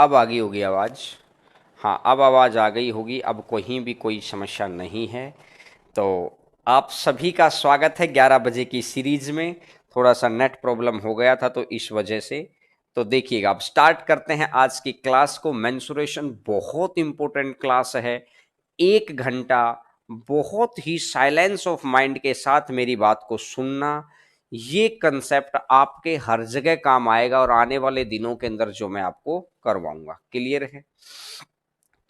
अब आ गई होगी आवाज़। हाँ, अब आवाज़ आ गई होगी, अब कहीं भी कोई समस्या नहीं है। तो आप सभी का स्वागत है 11 बजे की सीरीज में। थोड़ा सा नेट प्रॉब्लम हो गया था तो इस वजह से। तो देखिएगा, अब स्टार्ट करते हैं आज की क्लास को। मेंसुरेशन बहुत इंपॉर्टेंट क्लास है। 1 घंटा बहुत ही साइलेंस ऑफ माइंड के साथ मेरी बात को सुनना। ये कंसेप्ट आपके हर जगह काम आएगा और आने वाले दिनों के अंदर जो मैं आपको करवाऊंगा। क्लियर है?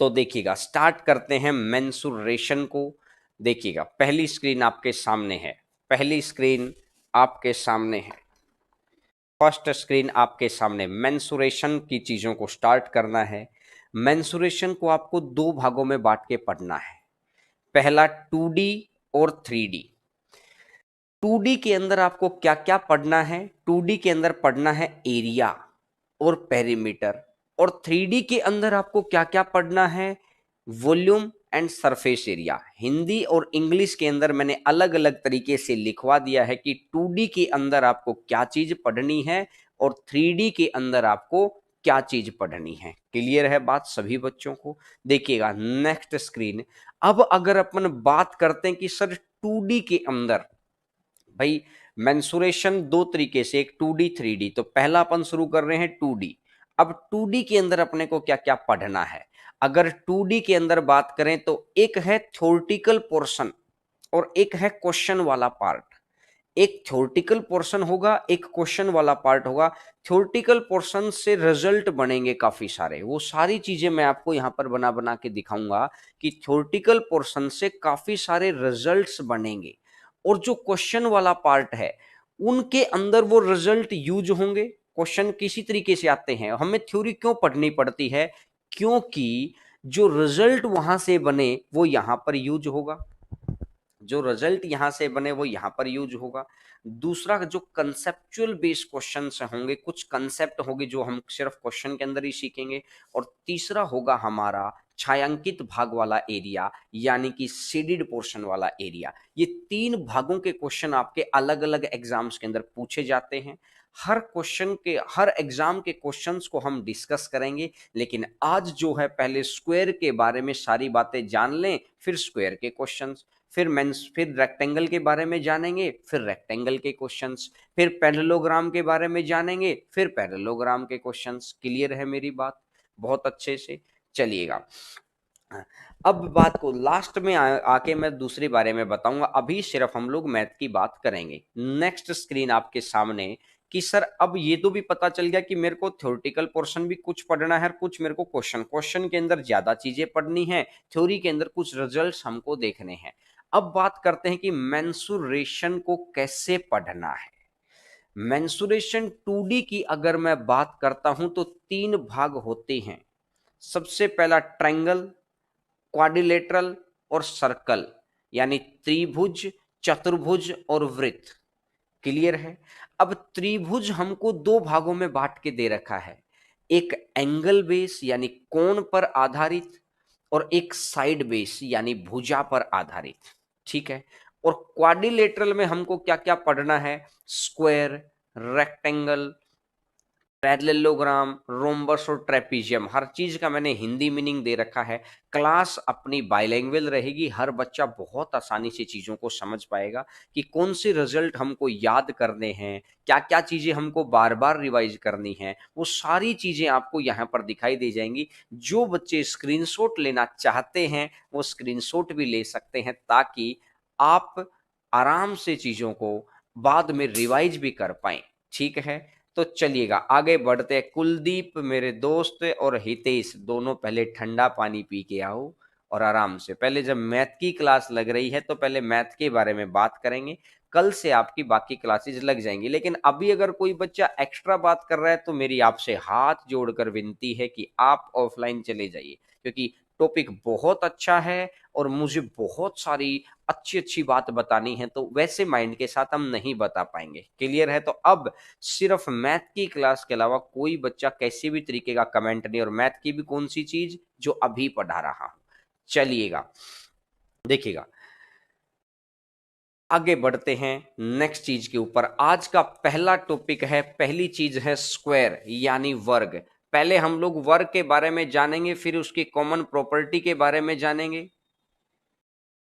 तो देखिएगा, स्टार्ट करते हैं मेंसुरेशन को। देखिएगा, पहली स्क्रीन आपके सामने है। पहली स्क्रीन आपके सामने है। फर्स्ट स्क्रीन आपके सामने। मेंसुरेशन की चीजों को स्टार्ट करना है। मेंसुरेशन को आपको 2 भागों में बांट के पढ़ना है। पहला 2D और 3D। 2D के अंदर आपको क्या क्या पढ़ना है? 2D के अंदर पढ़ना है एरिया और पेरीमीटर। और 3D के अंदर आपको क्या क्या पढ़ना है? Volume and surface area. Hindi और इंग्लिश के अंदर मैंने अलग अलग तरीके से लिखवा दिया है कि 2D के अंदर आपको क्या चीज पढ़नी है और 3D के अंदर आपको क्या चीज पढ़नी है। क्लियर है बात सभी बच्चों को? देखिएगा नेक्स्ट स्क्रीन। अब अगर अपन बात करते हैं कि सर 2D के अंदर, भाई मेंसुरेशन 2 तरीके से, एक 2D 3D। तो पहला अपन शुरू कर रहे हैं 2D। अब 2D के अंदर अपने को क्या क्या पढ़ना है? अगर 2D के अंदर बात करें तो एक है थ्योरेटिकल पोर्शन और एक है क्वेश्चन वाला पार्ट। एक थ्योरेटिकल पोर्शन होगा, एक क्वेश्चन वाला पार्ट होगा। थ्योरेटिकल पोर्शन से रिजल्ट बनेंगे काफी सारे, वो सारी चीजें मैं आपको यहां पर बना बना के दिखाऊंगा कि थ्योरेटिकल पोर्शन से काफी सारे रिजल्ट्स बनेंगे। और जो क्वेश्चन वाला पार्ट है उनके अंदर वो रिजल्ट यूज होंगे। क्वेश्चन किसी तरीके से आते हैं। हमें थ्योरी क्यों पढ़नी पड़ती है? क्योंकि जो रिजल्ट वहां से बने वो यहां पर यूज होगा। जो रिजल्ट यहां से बने वो यहां पर यूज होगा। दूसरा, जो कंसेप्चुअल बेस्ड क्वेश्चंस होंगे, कुछ कंसेप्ट होंगे जो हम सिर्फ क्वेश्चन के अंदर ही सीखेंगे। और तीसरा होगा हमारा छायांकित भाग वाला एरिया, यानी कि शेडेड पोर्शन वाला एरिया। ये 3 भागों के क्वेश्चन आपके अलग अलग एग्जाम्स के अंदर पूछे जाते हैं। हर क्वेश्चन के, हर एग्जाम के क्वेश्चंस को हम डिस्कस करेंगे। लेकिन आज जो है, पहले स्क्वायर के बारे में सारी बातें जान लें, फिर स्क्वायर के क्वेश्चंस, फिर रेक्टेंगल के बारे में जानेंगे, फिर रेक्टेंगल के क्वेश्चंस, फिर पैरेललोग्राम के बारे में जानेंगे, फिर पैरेललोग्राम के क्वेश्चंस। क्लियर है मेरी बात? बहुत अच्छे से चलिएगा। अब बात को लास्ट में आके मैं दूसरे बारे में बताऊंगा। अभी सिर्फ हम लोग मैथ की बात करेंगे। नेक्स्ट स्क्रीन आपके सामने कि सर अब ये तो भी पता चल गया कि मेरे को थ्योरेटिकल पोर्शन भी कुछ पढ़ना है और कुछ मेरे को क्वेश्चन के अंदर ज्यादा चीजें पढ़नी है, थ्योरी के अंदर कुछ रिजल्ट्स हमको देखने हैं। अब बात करते हैं कि मेंसुरेशन को कैसे पढ़ना है। मेंसुरेशन 2D की अगर मैं बात करता हूं तो 3 भाग होते हैं। सबसे पहला ट्रायंगल, क्वाड्रिलेटरल और सर्कल, यानी त्रिभुज, चतुर्भुज और वृत्त। क्लियर है? अब त्रिभुज हमको 2 भागों में बांट के दे रखा है। एक एंगल बेस यानी कोण पर आधारित, और एक साइड बेस यानी भुजा पर आधारित। ठीक है? और क्वाड्रिलेटरल में हमको क्या क्या पढ़ना है? स्क्वायर, रेक्टेंगल, पैरेललोग्राम, रोम्बस और ट्रेपीजियम। हर चीज का मैंने हिंदी मीनिंग दे रखा है। क्लास अपनी बाइलैंग्वेज रहेगी। हर बच्चा बहुत आसानी से चीजों को समझ पाएगा कि कौन से रिजल्ट हमको याद करने हैं, क्या क्या चीजें हमको बार बार रिवाइज करनी है। वो सारी चीजें आपको यहाँ पर दिखाई दे जाएंगी। जो बच्चे स्क्रीनशॉट लेना चाहते हैं वो स्क्रीनशॉट भी ले सकते हैं, ताकि आप आराम से चीजों को बाद में रिवाइज भी कर पाए। ठीक है? तो चलिएगा आगे बढ़ते हैं। कुलदीप मेरे दोस्त और हितेश दोनों पहले ठंडा पानी पी के आओ और आराम से। पहले जब मैथ की क्लास लग रही है तो पहले मैथ के बारे में बात करेंगे। कल से आपकी बाकी क्लासेस लग जाएंगी। लेकिन अभी अगर कोई बच्चा एक्स्ट्रा बात कर रहा है तो मेरी आपसे हाथ जोड़कर विनती है कि आप ऑफलाइन चले जाइए, क्योंकि टॉपिक बहुत अच्छा है और मुझे बहुत सारी अच्छी अच्छी बात बतानी है, तो वैसे माइंड के साथ हम नहीं बता पाएंगे। क्लियर है? तो अब सिर्फ मैथ की क्लास के अलावा कोई बच्चा कैसे भी तरीके का कमेंट नहीं, और मैथ की भी कौन सी चीज जो अभी पढ़ा रहा हूं। चलिएगा देखिएगा, आगे बढ़ते हैं नेक्स्ट चीज के ऊपर। आज का पहला टॉपिक है, पहली चीज है स्क्वायर यानी वर्ग। पहले हम लोग वर्ग के बारे में जानेंगे, फिर उसकी कॉमन प्रॉपर्टी के बारे में जानेंगे।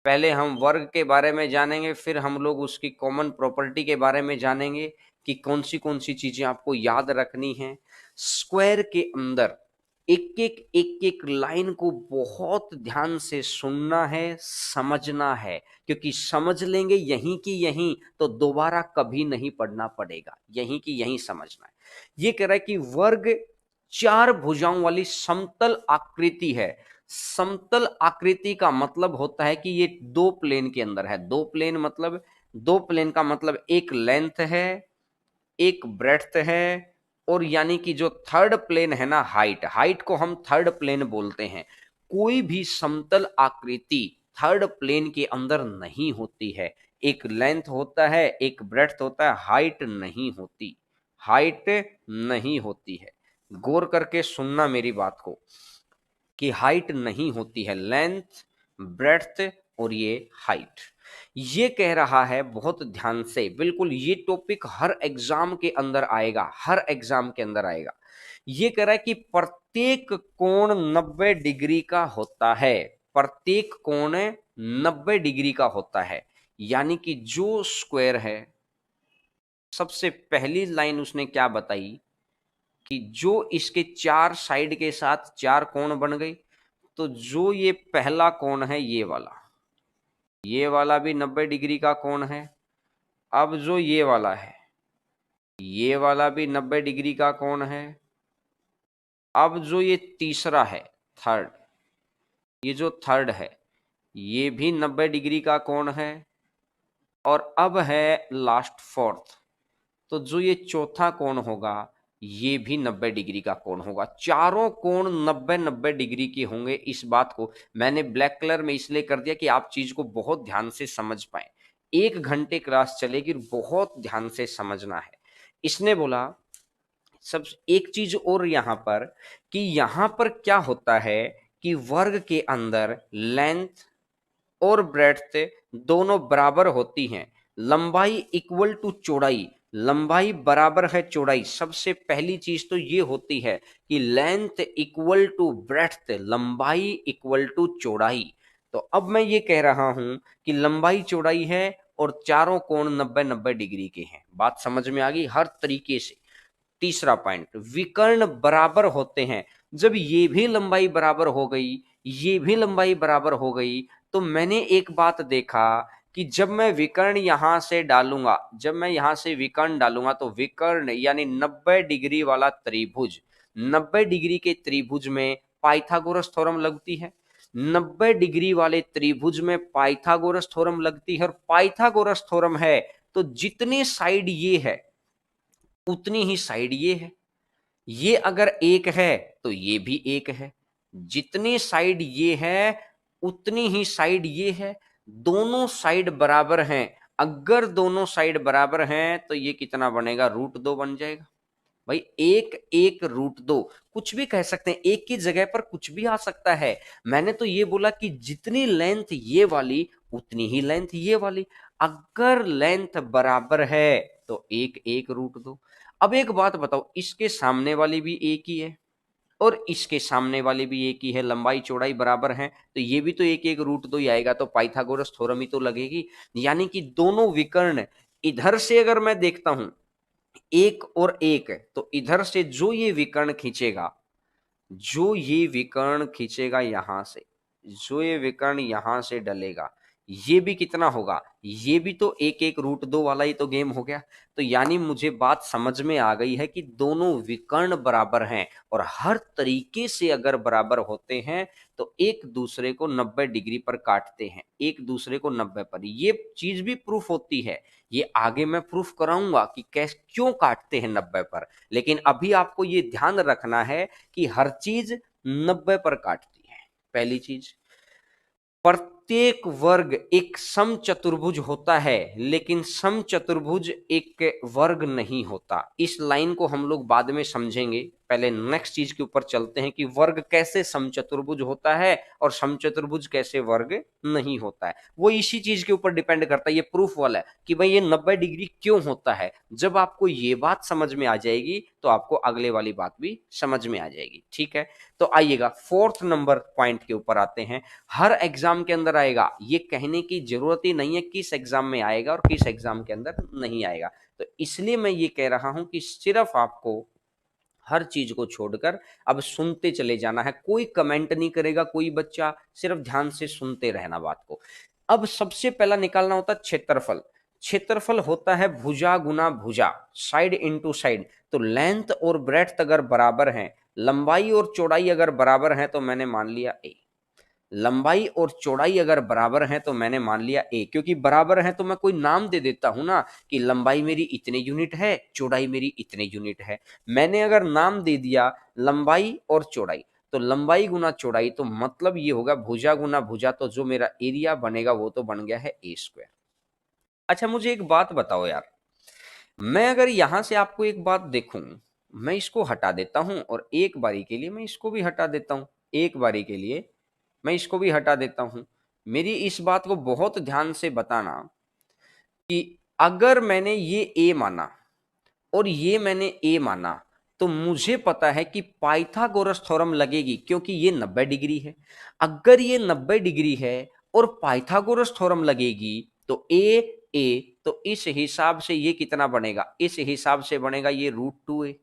पहले हम वर्ग के बारे में जानेंगे, फिर हम लोग उसकी कॉमन प्रॉपर्टी के बारे में जानेंगे कि कौन सी चीजें आपको याद रखनी है। स्क्वायर के अंदर एक एक लाइन को बहुत ध्यान से सुनना है, समझना है, क्योंकि समझ लेंगे यहीं की यहीं तो दोबारा कभी नहीं पढ़ना पड़ेगा, यहीं की यहीं समझना है। ये कह रहा है कि वर्ग चार भुजाओं वाली समतल आकृति है। समतल आकृति का मतलब होता है कि ये दो प्लेन के अंदर है। दो प्लेन मतलब, दो प्लेन का मतलब एक लेंथ है, एक ब्रेड्थ है, और यानी कि जो थर्ड प्लेन है ना, हाइट, हाइट को हम थर्ड प्लेन बोलते हैं। कोई भी समतल आकृति थर्ड प्लेन के अंदर नहीं होती है। एक लेंथ होता है, एक ब्रेड्थ होता है, हाइट नहीं होती, हाइट नहीं होती है। गौर करके सुनना मेरी बात को कि हाइट नहीं होती है, लेंथ, ब्रेड्थ और ये हाइट। ये कह रहा है बहुत ध्यान से, बिल्कुल ये टॉपिक हर एग्जाम के अंदर आएगा, हर एग्जाम के अंदर आएगा। ये कह रहा है कि प्रत्येक कोण 90 डिग्री का होता है। प्रत्येक कोण 90 डिग्री का होता है, यानी कि जो स्क्वायर है, सबसे पहली लाइन उसने क्या बताई कि जो इसके चार साइड के साथ चार कोण बन गए, तो जो ये पहला कोण है ये वाला भी 90 डिग्री का कोण है। अब जो ये वाला है, ये वाला भी 90 डिग्री का कोण है। अब जो ये तीसरा है, थर्ड, ये जो थर्ड है, ये भी 90 डिग्री का कोण है। और अब है लास्ट फोर्थ, तो जो ये चौथा कोण होगा, ये भी 90 डिग्री का कोण होगा। चारों कोण 90-90 डिग्री के होंगे। इस बात को मैंने ब्लैक कलर में इसलिए कर दिया कि आप चीज को बहुत ध्यान से समझ पाए। 1 घंटे क्लास चलेगी, बहुत ध्यान से समझना है। इसने बोला सब एक चीज और यहां पर, कि यहां पर क्या होता है कि वर्ग के अंदर लेंथ और ब्रेड्थ दोनों बराबर होती हैं। लंबाई इक्वल टू चौड़ाई, लंबाई बराबर है चौड़ाई। सबसे पहली चीज तो ये होती है कि लेंथ इक्वल टू ब्रेड्थ, लंबाई इक्वल टू चौड़ाई। तो अब मैं ये कह रहा हूं कि लंबाई चौड़ाई है और चारों कोण 90-90 डिग्री के हैं। बात समझ में आ गई हर तरीके से। तीसरा पॉइंट, विकर्ण बराबर होते हैं। जब ये भी लंबाई बराबर हो गई, ये भी लंबाई बराबर हो गई, तो मैंने एक बात देखा कि जब मैं विकर्ण यहां से डालूंगा, जब मैं यहां से विकर्ण डालूंगा, तो विकर्ण यानी 90 डिग्री वाला त्रिभुज, 90 डिग्री के त्रिभुज में पाइथागोरस थ्योरम लगती है। 90 डिग्री वाले त्रिभुज में पाइथागोरस थ्योरम लगती है, और पाइथागोरस थ्योरम है तो जितनी साइड ये है उतनी ही साइड ये है। ये अगर एक है तो ये भी एक है। जितनी साइड ये है उतनी ही साइड ये है। दोनों साइड बराबर हैं। अगर दोनों साइड बराबर हैं तो ये कितना बनेगा, √2 बन जाएगा। भाई एक एक √2 कुछ भी कह सकते हैं, एक की जगह पर कुछ भी आ सकता है। मैंने तो ये बोला कि जितनी लेंथ ये वाली उतनी ही लेंथ ये वाली। अगर लेंथ बराबर है तो एक एक √2। अब एक बात बताओ, इसके सामने वाली भी एक ही है और इसके सामने वाली भी एक ही है, लंबाई चौड़ाई बराबर है, तो ये भी तो एक एक √2 ही आएगा, तो पाइथागोरस थ्योरम ही तो लगेगी। यानी कि दोनों विकर्ण, इधर से अगर मैं देखता हूं एक और एक, तो इधर से जो ये विकर्ण खींचेगा, जो ये विकर्ण खींचेगा यहां से, जो ये विकर्ण यहां से डलेगा, ये भी कितना होगा, ये भी तो एक एक √2 वाला ही तो गेम हो गया। तो यानी मुझे बात समझ में आ गई है कि दोनों विकर्ण बराबर हैं, और हर तरीके से अगर बराबर होते हैं तो एक दूसरे को 90 डिग्री पर काटते हैं, एक दूसरे को 90 पर। ये चीज भी प्रूफ होती है, ये आगे मैं प्रूफ कराऊंगा कि कैसे क्यों काटते हैं 90 पर। लेकिन अभी आपको ये ध्यान रखना है कि हर चीज 90 पर काटती है। पहली चीज, प्रत्येक वर्ग एक समचतुर्भुज होता है, लेकिन समचतुर्भुज एक वर्ग नहीं होता। इस लाइन को हम लोग बाद में समझेंगे, पहले नेक्स्ट चीज के ऊपर चलते हैं कि वर्ग कैसे समचतुर्भुज होता है और समचतुर्भुज कैसे वर्ग नहीं होता है। वो इसी चीज के ऊपर डिपेंड करता है, ये प्रूफ वाला है कि भाई ये 90 डिग्री क्यों होता है। जब आपको ये बात समझ में आ जाएगी तो आपको अगले वाली बात भी समझ में आ जाएगी। ठीक है, तो आइएगा फोर्थ नंबर पॉइंट के ऊपर आते हैं। हर एग्जाम के अंदर आएगा, ये कहने की जरूरत ही नहीं है किस एग्जाम में आएगा और किस एग्जाम के अंदर नहीं आएगा। तो इसलिए मैं ये कह रहा हूं कि सिर्फ आपको हर चीज को छोड़कर अब सुनते चले जाना है। कोई कमेंट नहीं करेगा कोई बच्चा, सिर्फ ध्यान से सुनते रहना बात को। अब सबसे पहला निकालना होता है क्षेत्रफल। क्षेत्रफल होता है भुजा गुना भुजा, साइड इनटू साइड। तो लेंथ और ब्रेड्थ अगर बराबर हैं, लंबाई और चौड़ाई अगर बराबर हैं, तो मैंने मान लिया ए। लंबाई और चौड़ाई अगर बराबर हैं तो मैंने मान लिया ए, क्योंकि बराबर हैं तो मैं कोई नाम दे देता हूं ना कि लंबाई मेरी इतने यूनिट है, चौड़ाई मेरी इतने यूनिट है। मैंने अगर नाम दे दिया लंबाई और चौड़ाई, तो लंबाई गुना चौड़ाई, तो मतलब ये होगा भुजा गुना भुजा, तो जो मेरा एरिया बनेगा वो तो बन गया है ए स्क्वायर। अच्छा मुझे एक बात बताओ यार, मैं अगर यहां से आपको एक बात देखूं, मैं इसको हटा देता हूं और एक बारी के लिए मैं इसको भी हटा देता हूं, एक बारी के लिए मैं इसको भी हटा देता हूं। मेरी इस बात को बहुत ध्यान से बताना कि अगर मैंने ये ए माना और ये मैंने ए माना, तो मुझे पता है कि पाइथागोरस थ्योरम लगेगी, क्योंकि ये 90 डिग्री है। अगर ये 90 डिग्री है और पाइथागोरस थ्योरम लगेगी तो ए, तो इस हिसाब से ये कितना बनेगा, इस हिसाब से बनेगा ये √2a,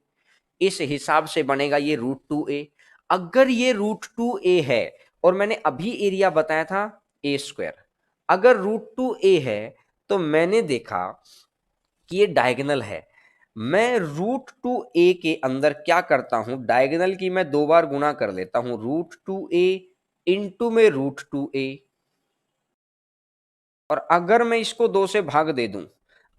इस हिसाब से बनेगा ये √2a। अगर ये √2a है और मैंने अभी एरिया बताया था ए स्क्वायर, अगर √2a है तो मैंने देखा कि ये डायगोनल है। मैं √2a के अंदर क्या करता हूं, डायगोनल की मैं 2 बार गुणा कर लेता हूं, √2a इंटू में √2a। और अगर मैं इसको 2 से भाग दे दूं,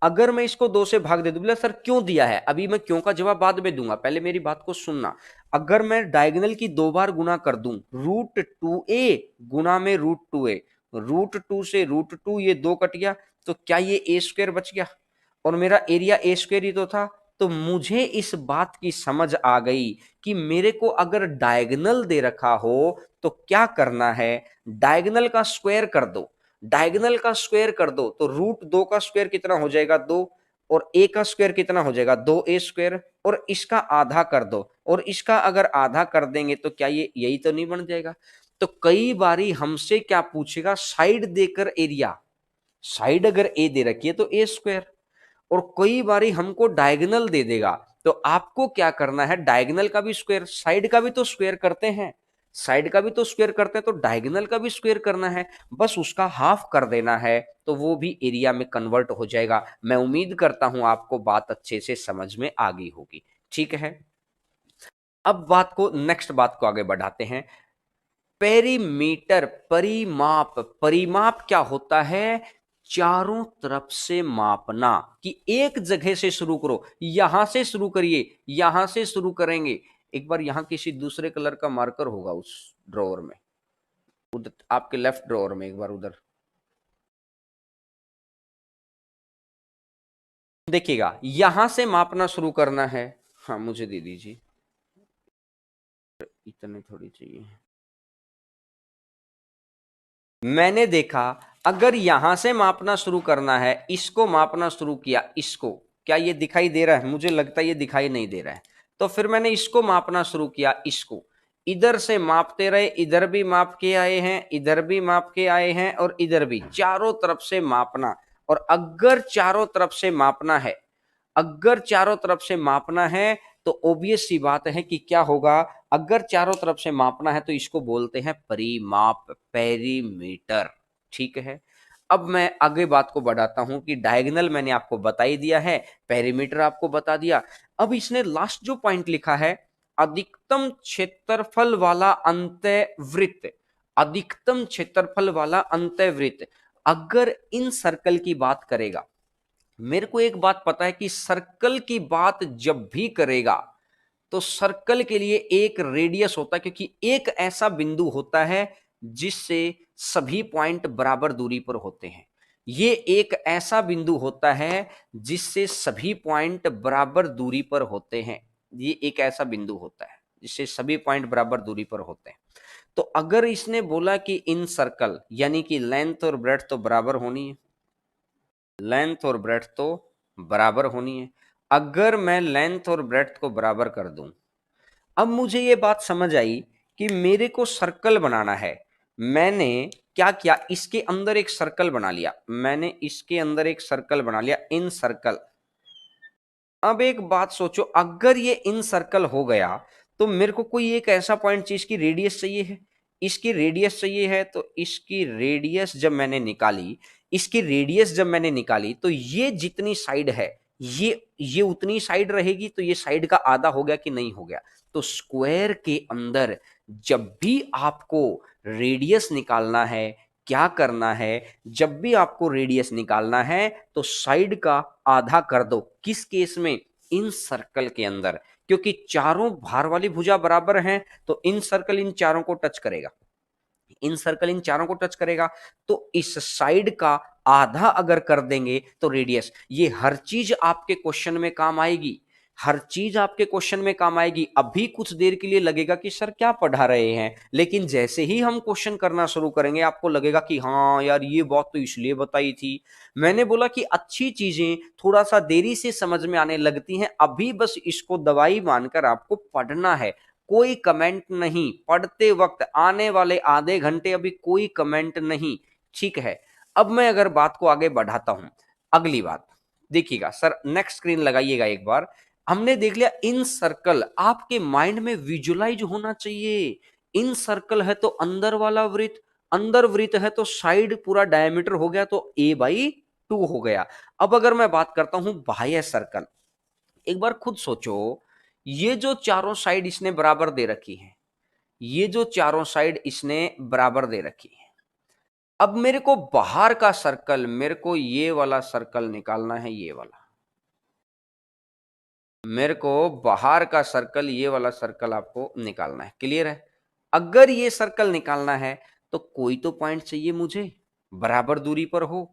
अगर मैं इसको 2 से भाग दे दूं, बोला सर क्यों दिया है, अभी मैं क्यों का जवाब बाद में दूंगा, पहले मेरी बात को सुनना। अगर मैं डायगोनल की 2 बार गुणा कर दूं, √2a गुणा में √2a, √2 से √2 ये 2 कट गया, तो क्या ये ए स्क्वायर बच गया और मेरा एरिया ए स्क्वायर ही तो था। तो मुझे इस बात की समझ आ गई कि मेरे को अगर डायगोनल दे रखा हो तो क्या करना है, डायगोनल का स्क्वायर कर दो। डायगोनल का स्क्वायर कर दो तो √2 का स्क्वायर कितना हो जाएगा 2, और ए का स्क्वायर कितना हो जाएगा 2a स्क्वायर, और इसका आधा कर दो, और इसका अगर आधा कर देंगे तो क्या ये यही तो नहीं बन जाएगा। तो कई बारी हमसे क्या पूछेगा, साइड देकर एरिया, साइड अगर ए दे रखी है तो ए स्क्वायर, और कई बारी हमको डायगोनल दे देगा, तो आपको क्या करना है, डायगोनल का भी स्क्वायर, साइड का भी तो स्क्वायर करते हैं, साइड का भी तो स्क्वायर करते हैं, तो डायगोनल का भी स्क्वायर करना है, बस उसका हाफ कर देना है, तो वो भी एरिया में कन्वर्ट हो जाएगा। मैं उम्मीद करता हूं आपको बात अच्छे से समझ में आ गई होगी। ठीक है, अब बात को नेक्स्ट बात को आगे बढ़ाते हैं। पेरीमीटर, परिमाप, परिमाप क्या होता है, चारों तरफ से मापना, कि एक जगह से शुरू करो, यहां से शुरू करिए, यहां से शुरू करेंगे। एक बार यहां किसी दूसरे कलर का मार्कर होगा उस ड्रॉवर में, उधर आपके लेफ्ट ड्रॉवर में, एक बार उधर देखिएगा, यहां से मापना शुरू करना है। हाँ मुझे दे दीजिए, इतने थोड़ी चाहिए। मैंने देखा अगर यहां से मापना शुरू करना है, इसको मापना शुरू किया, इसको, क्या ये दिखाई दे रहा है, मुझे लगता है ये दिखाई नहीं दे रहा है, तो फिर मैंने इसको मापना शुरू किया, इसको इधर से मापते रहे, इधर भी माप के आए हैं, इधर भी माप के आए हैं, और इधर भी, चारों तरफ से मापना। और अगर चारों तरफ से मापना है, अगर चारों तरफ से मापना है तो ऑब्वियस सी बात है कि क्या होगा, अगर चारों तरफ से मापना है तो इसको बोलते हैं परिमाप, पेरीमीटर। ठीक है, अब मैं आगे बात को बढ़ाता हूं कि डायगोनल मैंने आपको बता ही दिया है, पेरीमीटर आपको बता दिया। अब इसने लास्ट जो पॉइंट लिखा है, अधिकतम क्षेत्रफल वाला अंतःवृत्त, अधिकतम क्षेत्रफल वाला अंतःवृत्त, अगर इन सर्कल की बात करेगा, मेरे को एक बात पता है कि सर्कल की बात जब भी करेगा तो सर्कल के लिए एक रेडियस होता है, क्योंकि एक ऐसा बिंदु होता है जिससे सभी पॉइंट बराबर दूरी पर होते हैं। ये एक ऐसा बिंदु होता है जिससे सभी पॉइंट बराबर दूरी पर होते हैं। ये एक ऐसा बिंदु होता है जिससे सभी पॉइंट बराबर दूरी पर होते हैं। तो अगर इसने बोला कि इन सर्कल, यानी कि लेंथ और ब्रेड्थ तो बराबर होनी है, लेंथ और ब्रेड्थ तो बराबर होनी है। अगर मैं लेंथ और ब्रेड्थ को बराबर कर दूं, अब मुझे ये बात समझ आई कि मेरे को सर्कल बनाना है। मैंने क्या किया, इसके अंदर एक सर्कल बना लिया, मैंने इसके अंदर एक सर्कल बना लिया, इन सर्कल। अब एक बात सोचो, अगर ये इन सर्कल हो गया तो मेरे को कोई एक ऐसा पॉइंट चाहिए, इसकी रेडियस चाहिए है, इसकी रेडियस चाहिए है। तो इसकी रेडियस जब मैंने निकाली, इसकी रेडियस जब मैंने निकाली, तो ये जितनी साइड है ये उतनी साइड रहेगी। तो ये साइड का आधा हो गया कि नहीं हो गया। तो स्क्वायर के अंदर जब भी आपको रेडियस निकालना है, क्या करना है, जब भी आपको रेडियस निकालना है तो साइड का आधा कर दो। किस केस में? इन सर्कल के अंदर, क्योंकि चारों भार वाली भुजा बराबर हैं, तो इन सर्कल इन चारों को टच करेगा, इन सर्कल इन चारों को टच करेगा। तो इस साइड का आधा अगर कर देंगे तो रेडियस, ये हर चीज आपके क्वेश्चन में काम आएगी, हर चीज आपके क्वेश्चन में काम आएगी। अभी कुछ देर के लिए लगेगा कि सर क्या पढ़ा रहे हैं, लेकिन जैसे ही हम क्वेश्चन करना शुरू करेंगे आपको लगेगा कि हाँ यार ये बात तो इसलिए बताई थी। मैंने बोला कि अच्छी चीजें थोड़ा सा देरी से समझ में आने लगती हैं, अभी बस इसको दवाई मानकर आपको पढ़ना है। कोई कमेंट नहीं पढ़ते वक्त, आने वाले आधे घंटे अभी कोई कमेंट नहीं, ठीक है। अब मैं अगर बात को आगे बढ़ाता हूं, अगली बात देखिएगा सर, नेक्स्ट स्क्रीन लगाइएगा एक बार। हमने देख लिया इन सर्कल, आपके माइंड में विजुलाइज होना चाहिए। इन सर्कल है तो अंदर वाला वृत्त, अंदर वृत्त है तो साइड पूरा डायमीटर हो गया, तो a/2 हो गया। अब अगर मैं बात करता हूं बाह्य सर्कल, एक बार खुद सोचो, ये जो चारों साइड इसने बराबर दे रखी है, ये जो चारों साइड इसने बराबर दे रखी है। अब मेरे को बाहर का सर्कल, मेरे को ये वाला सर्कल निकालना है, ये वाला, मेरे को बाहर का सर्कल, ये वाला सर्कल आपको निकालना है। क्लियर है? अगर ये सर्कल निकालना है तो कोई तो पॉइंट चाहिए मुझे बराबर दूरी पर हो।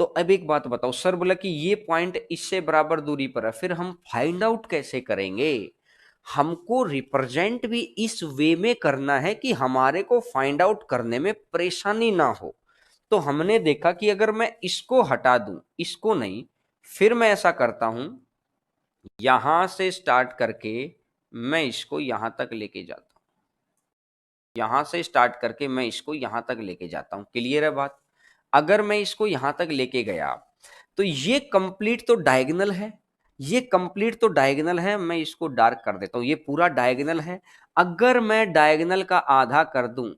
तो अब एक बात बताओ, सर बोला कि ये पॉइंट इससे बराबर दूरी पर है, फिर हम फाइंड आउट कैसे करेंगे? हमको रिप्रेजेंट भी इस वे में करना है कि हमारे को फाइंड आउट करने में परेशानी ना हो। तो हमने देखा कि अगर मैं इसको हटा दूं, इसको नहीं, फिर मैं ऐसा करता हूं, यहां से स्टार्ट करके मैं इसको यहां तक लेके जाता हूं, यहां से स्टार्ट करके मैं इसको यहां तक लेके जाता हूं। क्लियर है बात? अगर मैं इसको यहां तक लेके गया तो ये कंप्लीट तो डायगोनल है, ये कंप्लीट तो डायगोनल है। मैं इसको डार्क कर देता हूं, ये पूरा डायगोनल है। अगर मैं डायगोनल का आधा कर दूं,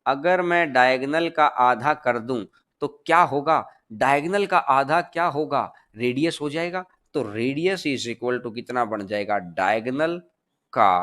अगर मैं डायगोनल का आधा कर दूं तो क्या होगा? डायगोनल का आधा क्या होगा? रेडियस हो जाएगा। तो रेडियस इज इक्वल टू कितना बन जाएगा? डायगोनल का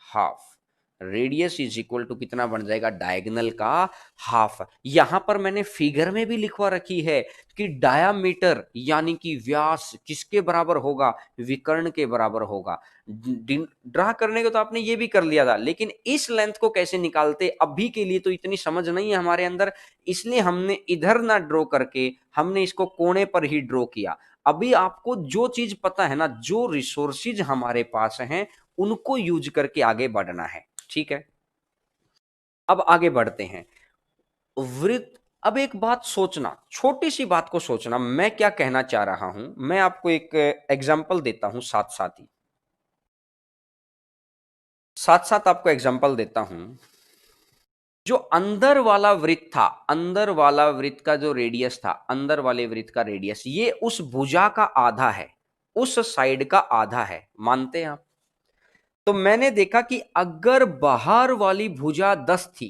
half. Radius is equal to कितना बन जाएगा? डायगोनल का हाफ। यहां पर मैंने फिगर में भी लिखवा रखी है कि डायामीटर यानी कि व्यास किसके बराबर होगा? विकर्ण के बराबर होगा। ड्रा करने को तो आपने ये भी कर लिया था, लेकिन इस लेंथ को कैसे निकालते अभी के लिए तो इतनी समझ नहीं है हमारे अंदर, इसलिए हमने इधर ना ड्रॉ करके हमने इसको कोने पर ही ड्रॉ किया। अभी आपको जो चीज पता है ना, जो रिसोर्सिज हमारे पास हैं, उनको यूज करके आगे बढ़ना है। ठीक है, अब आगे बढ़ते हैं। वृत्त, अब एक बात सोचना, छोटी सी बात को सोचना, मैं क्या कहना चाह रहा हूं, मैं आपको एक एग्जांपल देता हूं, साथ साथ आपको एग्जांपल देता हूं। जो अंदर वाला वृत्त था, अंदर वाला वृत्त का जो रेडियस था, अंदर वाले वृत्त का रेडियस, ये उस भुजा का आधा है, उस साइड का आधा है, मानते हैं आप? तो मैंने देखा कि अगर बाहर वाली भुजा 10 थी,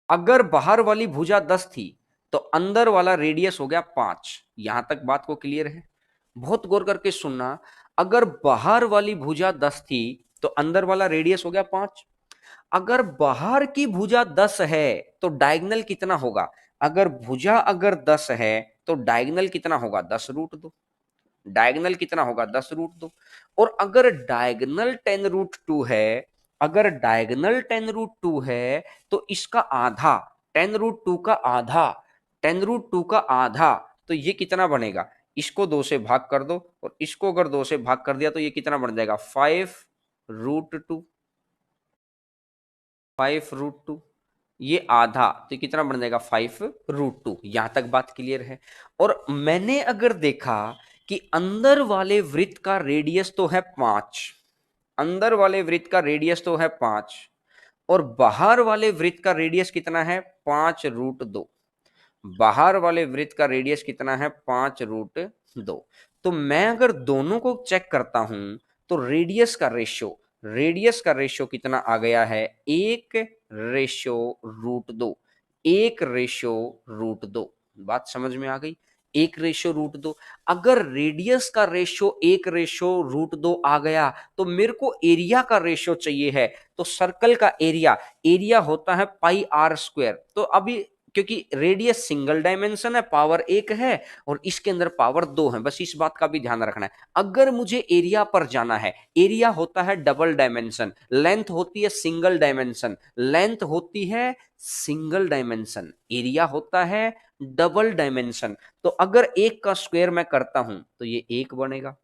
अगर बाहर वाली भुजा 10 थी तो अंदर वाला रेडियस हो गया 5। यहां तक बात को क्लियर है? बहुत गौर करके सुनना, अगर बाहर वाली भुजा 10 थी तो अंदर वाला रेडियस हो गया 5। अगर बाहर की भुजा 10 है तो डायगोनल कितना होगा? अगर भुजा अगर 10 है तो डायगोनल कितना होगा? 10√2। डायगोनल कितना होगा? 10√2। और अगर डायगोनल 10√2 है, अगर डायगोनल 10√2 है तो इसका आधा, 10√2 का आधा, 10√2 का आधा, तो ये कितना बनेगा? इसको 2 से भाग कर दो और इसको अगर 2 से भाग कर दिया तो ये कितना बन जाएगा? 5 √2, 5√2, ये आधा, तो कितना बन जाएगा 5√2। यहां तक बात क्लियर है। और मैंने अगर देखा कि अंदर वाले वृत्त का रेडियस तो है 5, अंदर वाले वृत्त का रेडियस तो है 5, और बाहर वाले वृत्त का रेडियस कितना है 5√2, बाहर वाले वृत्त का रेडियस कितना है 5√2। तो मैं अगर दोनों को चेक करता हूं तो रेडियस का रेशियो कितना आ गया है 1/√2, 1/√2। बात समझ में आ गई, 1/√2। अगर रेडियस का रेशियो 1/√2 आ गया तो मेरे को एरिया का रेशियो चाहिए है। तो सर्कल का एरिया होता है πr²। तो अभी क्योंकि रेडियस सिंगल डायमेंशन है, पावर 1 है और इसके अंदर पावर 2 है, बस इस बात का भी ध्यान रखना है। अगर मुझे एरिया पर जाना है, एरिया होता है डबल डायमेंशन, लेंथ होती है सिंगल डायमेंशन, लेंथ होती है सिंगल डायमेंशन, एरिया होता है डबल डायमेंशन। तो अगर 1 का स्क्वायर मैं करता हूं तो ये 1 बनेगा,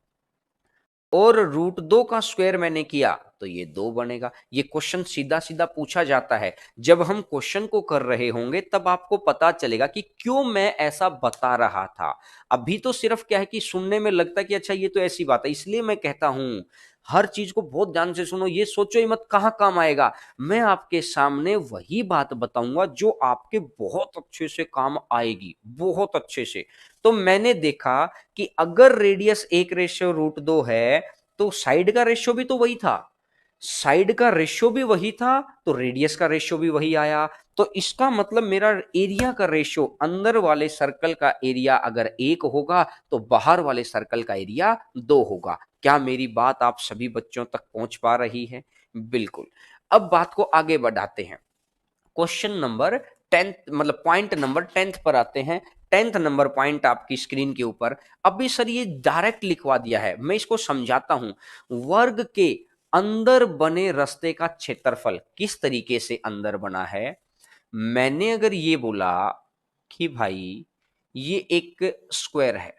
और √2 का स्क्वायर मैंने किया तो ये 2 बनेगा। ये क्वेश्चन सीधा सीधा पूछा जाता है। जब हम क्वेश्चन को कर रहे होंगे तब आपको पता चलेगा कि क्यों मैं ऐसा बता रहा था। अभी तो सिर्फ क्या है कि सुनने में लगता है कि अच्छा ये तो ऐसी बात है, इसलिए मैं कहता हूं हर चीज को बहुत ध्यान से सुनो, ये सोचो ही मत कहां काम आएगा। मैं आपके सामने वही बात बताऊंगा जो आपके बहुत अच्छे से काम आएगी, बहुत अच्छे से। तो मैंने देखा कि अगर रेडियस 1/√2 है तो साइड का रेशियो भी तो वही था, साइड का रेशियो भी वही था तो रेडियस का रेशियो भी वही आया। तो इसका मतलब मेरा एरिया का रेशियो, अंदर वाले सर्कल का एरिया अगर 1 होगा तो बाहर वाले सर्कल का एरिया 2 होगा। क्या मेरी बात आप सभी बच्चों तक पहुंच पा रही है? बिल्कुल। अब बात को आगे बढ़ाते हैं, क्वेश्चन नंबर 10, मतलब पॉइंट नंबर 10 पर आते हैं। 10th नंबर पॉइंट आपकी स्क्रीन के ऊपर। अभी सर ये डायरेक्ट लिखवा दिया है, मैं इसको समझाता हूं। वर्ग के अंदर बने रास्ते का क्षेत्रफल किस तरीके से अंदर बना है। मैंने अगर ये बोला कि भाई ये एक स्क्वायर है,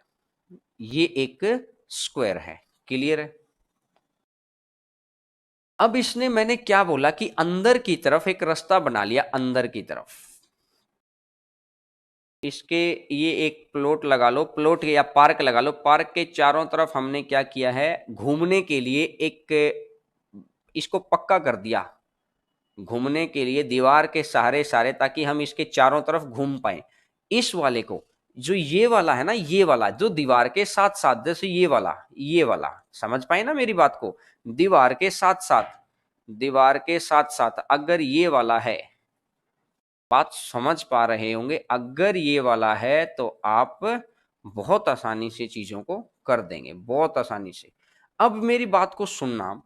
ये एक स्क्वायर है, क्लियर है। अब इसने मैंने क्या बोला कि अंदर की तरफ एक रास्ता बना लिया, अंदर की तरफ इसके ये एक प्लॉट लगा लो, प्लॉट या पार्क लगा लो, पार्क के चारों तरफ हमने क्या किया है, घूमने के लिए एक इसको पक्का कर दिया, घूमने के लिए दीवार के सहारे सहारे, ताकि हम इसके चारों तरफ घूम पाए। इस वाले को, जो ये वाला है ना, ये वाला जो दीवार के साथ साथ, जैसे ये वाला समझ पाए ना मेरी बात को, दीवार के साथ साथ, दीवार के साथ साथ अगर ये वाला है, बात समझ पा रहे होंगे, अगर ये वाला है तो आप बहुत आसानी से चीजों को कर देंगे, बहुत आसानी से। अब मेरी बात को सुनना,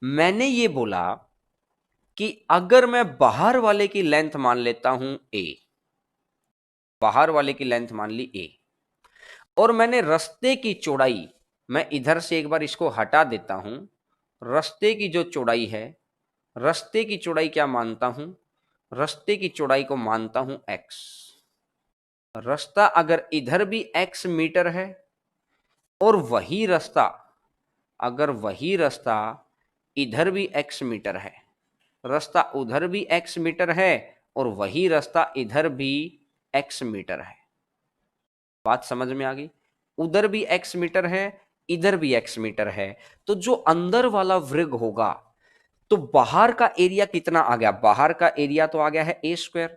मैंने ये बोला कि अगर मैं बाहर वाले की लेंथ मान लेता हूं ए, बाहर वाले की लेंथ मान ली ए, और मैंने रास्ते की चौड़ाई, मैं इधर से एक बार इसको हटा देता हूं, रास्ते की जो चौड़ाई है, रास्ते की चौड़ाई क्या मानता हूं, रास्ते की चौड़ाई को मानता हूं एक्स। रास्ता अगर इधर भी x मीटर है और वही रास्ता, अगर वही रास्ता इधर भी x मीटर है, रास्ता उधर भी x मीटर है और वही रास्ता इधर भी x मीटर है, बात समझ में आ गई। उधर भी x मीटर है, इधर भी x मीटर है, तो जो अंदर वाला वृत्त होगा, तो बाहर का एरिया कितना आ गया, बाहर का एरिया तो आ गया है a²,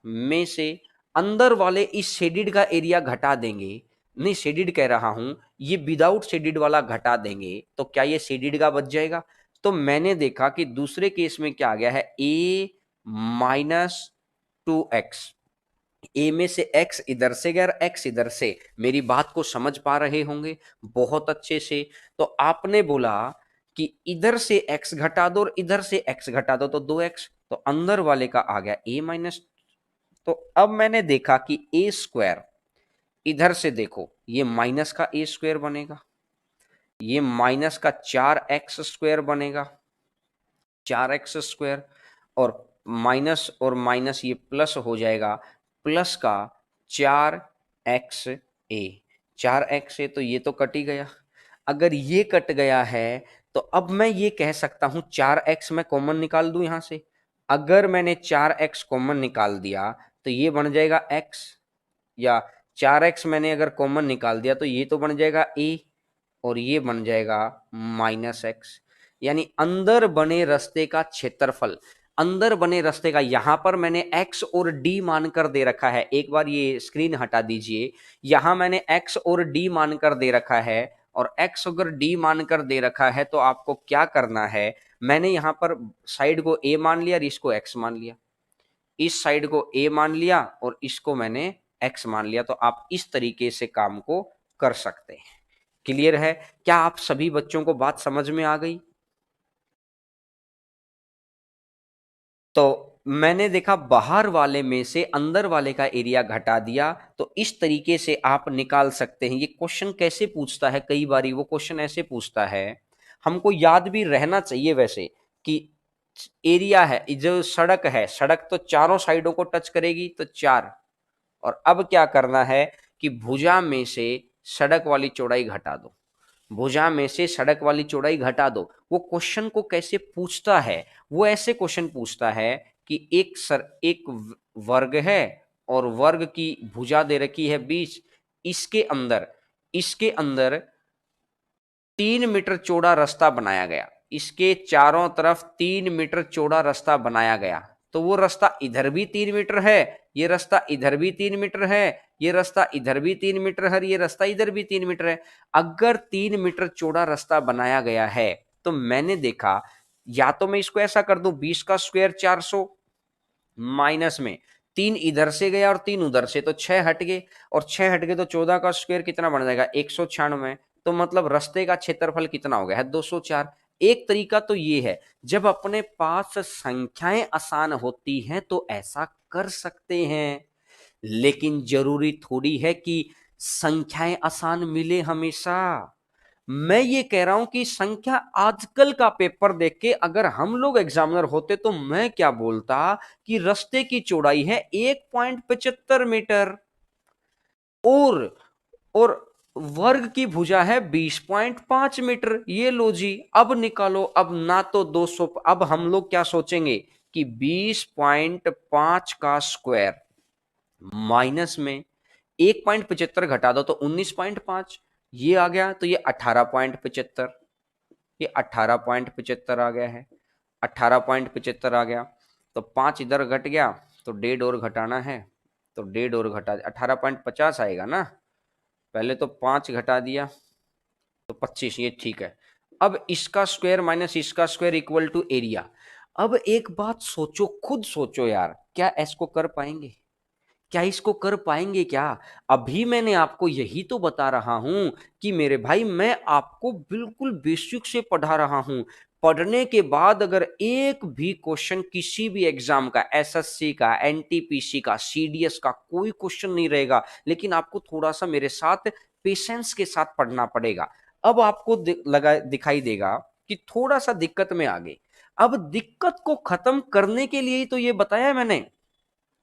में से अंदर वाले इस शेडिड का एरिया घटा देंगे, नहीं शेडिड कह रहा हूं, ये विदाउट शेडिड वाला घटा देंगे, तो क्या ये शेडिड का बच जाएगा। तो मैंने देखा कि दूसरे केस में क्या आ गया है, a-2x, ए में से x इधर से गया, x इधर से, मेरी बात को समझ पा रहे होंगे बहुत अच्छे से। तो आपने बोला कि इधर से x घटा दो और इधर से x घटा दो तो 2x, तो अंदर वाले का आ गया a-। तो अब मैंने देखा कि a², इधर से देखो ये माइनस का a² बनेगा, ये माइनस का 4x² बनेगा, 4x², और माइनस ये प्लस हो जाएगा, प्लस का 4xa, 4xa, तो ये तो कट ही गया। अगर ये कट गया है तो तो अब मैं ये कह सकता हूं 4x मैं कॉमन निकाल दूं यहां से। अगर मैंने 4x कॉमन निकाल दिया तो ये बन जाएगा x, या 4x मैंने अगर कॉमन निकाल दिया तो ये तो बन जाएगा a और ये बन जाएगा -x। यानी अंदर बने रास्ते का क्षेत्रफल, अंदर बने रास्ते का, यहां पर मैंने x और d मानकर दे रखा है। एक बार ये स्क्रीन हटा दीजिए, यहां मैंने x और d मानकर दे रखा है, और x अगर d मानकर दे रखा है तो आपको क्या करना है, मैंने यहां पर साइड को a मान लिया और इसको x मान लिया, इस साइड को a मान लिया और इसको मैंने x मान लिया। तो आप इस तरीके से काम को कर सकते हैं। क्लियर है? क्या आप सभी बच्चों को बात समझ में आ गई? तो मैंने देखा बाहर वाले में से अंदर वाले का एरिया घटा दिया, तो इस तरीके से आप निकाल सकते हैं। ये क्वेश्चन कैसे पूछता है, कई बारी वो क्वेश्चन ऐसे पूछता है, हमको याद भी रहना चाहिए वैसे, कि एरिया है, जो सड़क है, सड़क तो चारों साइडों को टच करेगी तो 4, और अब क्या करना है कि भुजा में से सड़क वाली चौड़ाई घटा दो, भुजा में से सड़क वाली चौड़ाई घटा दो। वो क्वेश्चन को कैसे पूछता है, वो ऐसे क्वेश्चन पूछता है कि एक वर्ग है और वर्ग की भुजा दे रखी है 20, इसके अंदर 3 मीटर चौड़ा रास्ता बनाया गया, इसके चारों तरफ 3 मीटर चौड़ा रास्ता बनाया गया। तो वो रास्ता इधर भी 3 मीटर है, ये रास्ता इधर भी 3 मीटर है, ये रास्ता इधर भी 3 मीटर है, ये रास्ता इधर भी 3 मीटर है। अगर 3 मीटर चौड़ा रास्ता बनाया गया है तो मैंने देखा, या तो मैं इसको ऐसा कर दूं 20 का स्क्वायर 400, माइनस में 3 इधर से गया और 3 उधर से, तो 6 हट गए, और 6 हट गए तो 14 का स्क्वायर कितना बन जाएगा 196। तो मतलब रास्ते का क्षेत्रफल कितना हो गया है 204। एक तरीका तो ये है, जब अपने पास संख्याएं आसान होती हैं तो ऐसा कर सकते हैं, लेकिन जरूरी थोड़ी है कि संख्याएं आसान मिले हमेशा। मैं ये कह रहा हूं कि संख्या, आजकल का पेपर देख के अगर हम लोग एग्जामिनर होते तो मैं क्या बोलता कि रास्ते की चौड़ाई है 1.75 मीटर, और और वर्ग की भुजा है 20.5 मीटर। ये लो जी, अब निकालो। अब ना तो 200, अब हम लोग क्या सोचेंगे कि 20.5 का स्क्वायर माइनस में 1.75 घटा दो तो 19.5, ये आ गया, तो ये 18.75, ये 18.75 आ गया है, 18.75 आ गया। तो 5 इधर घट गया तो 1.5 और घटाना है, तो 1.5 और घटा 18.50 आएगा ना। पहले तो 5 घटा दिया तो 25, ये ठीक है। अब इसका स्क्वायर माइनस इसका स्क्वायर इक्वल टू एरिया। अब एक बात सोचो, खुद सोचो यार, क्या इसको कर पाएंगे? क्या इसको कर पाएंगे क्या? अभी मैंने आपको यही तो बता रहा हूं कि मेरे भाई, मैं आपको बिल्कुल बेसिक से पढ़ा रहा हूं। पढ़ने के बाद अगर एक भी क्वेश्चन किसी भी एग्जाम का, एसएससी का, एनटीपीसी का, सीडीएस का, कोई क्वेश्चन नहीं रहेगा, लेकिन आपको थोड़ा सा मेरे साथ पेशेंस के साथ पढ़ना पड़ेगा। अब आपको दिखाई देगा कि थोड़ा सा दिक्कत में आ गए। अब दिक्कत को खत्म करने के लिए ही तो ये बताया है मैंने,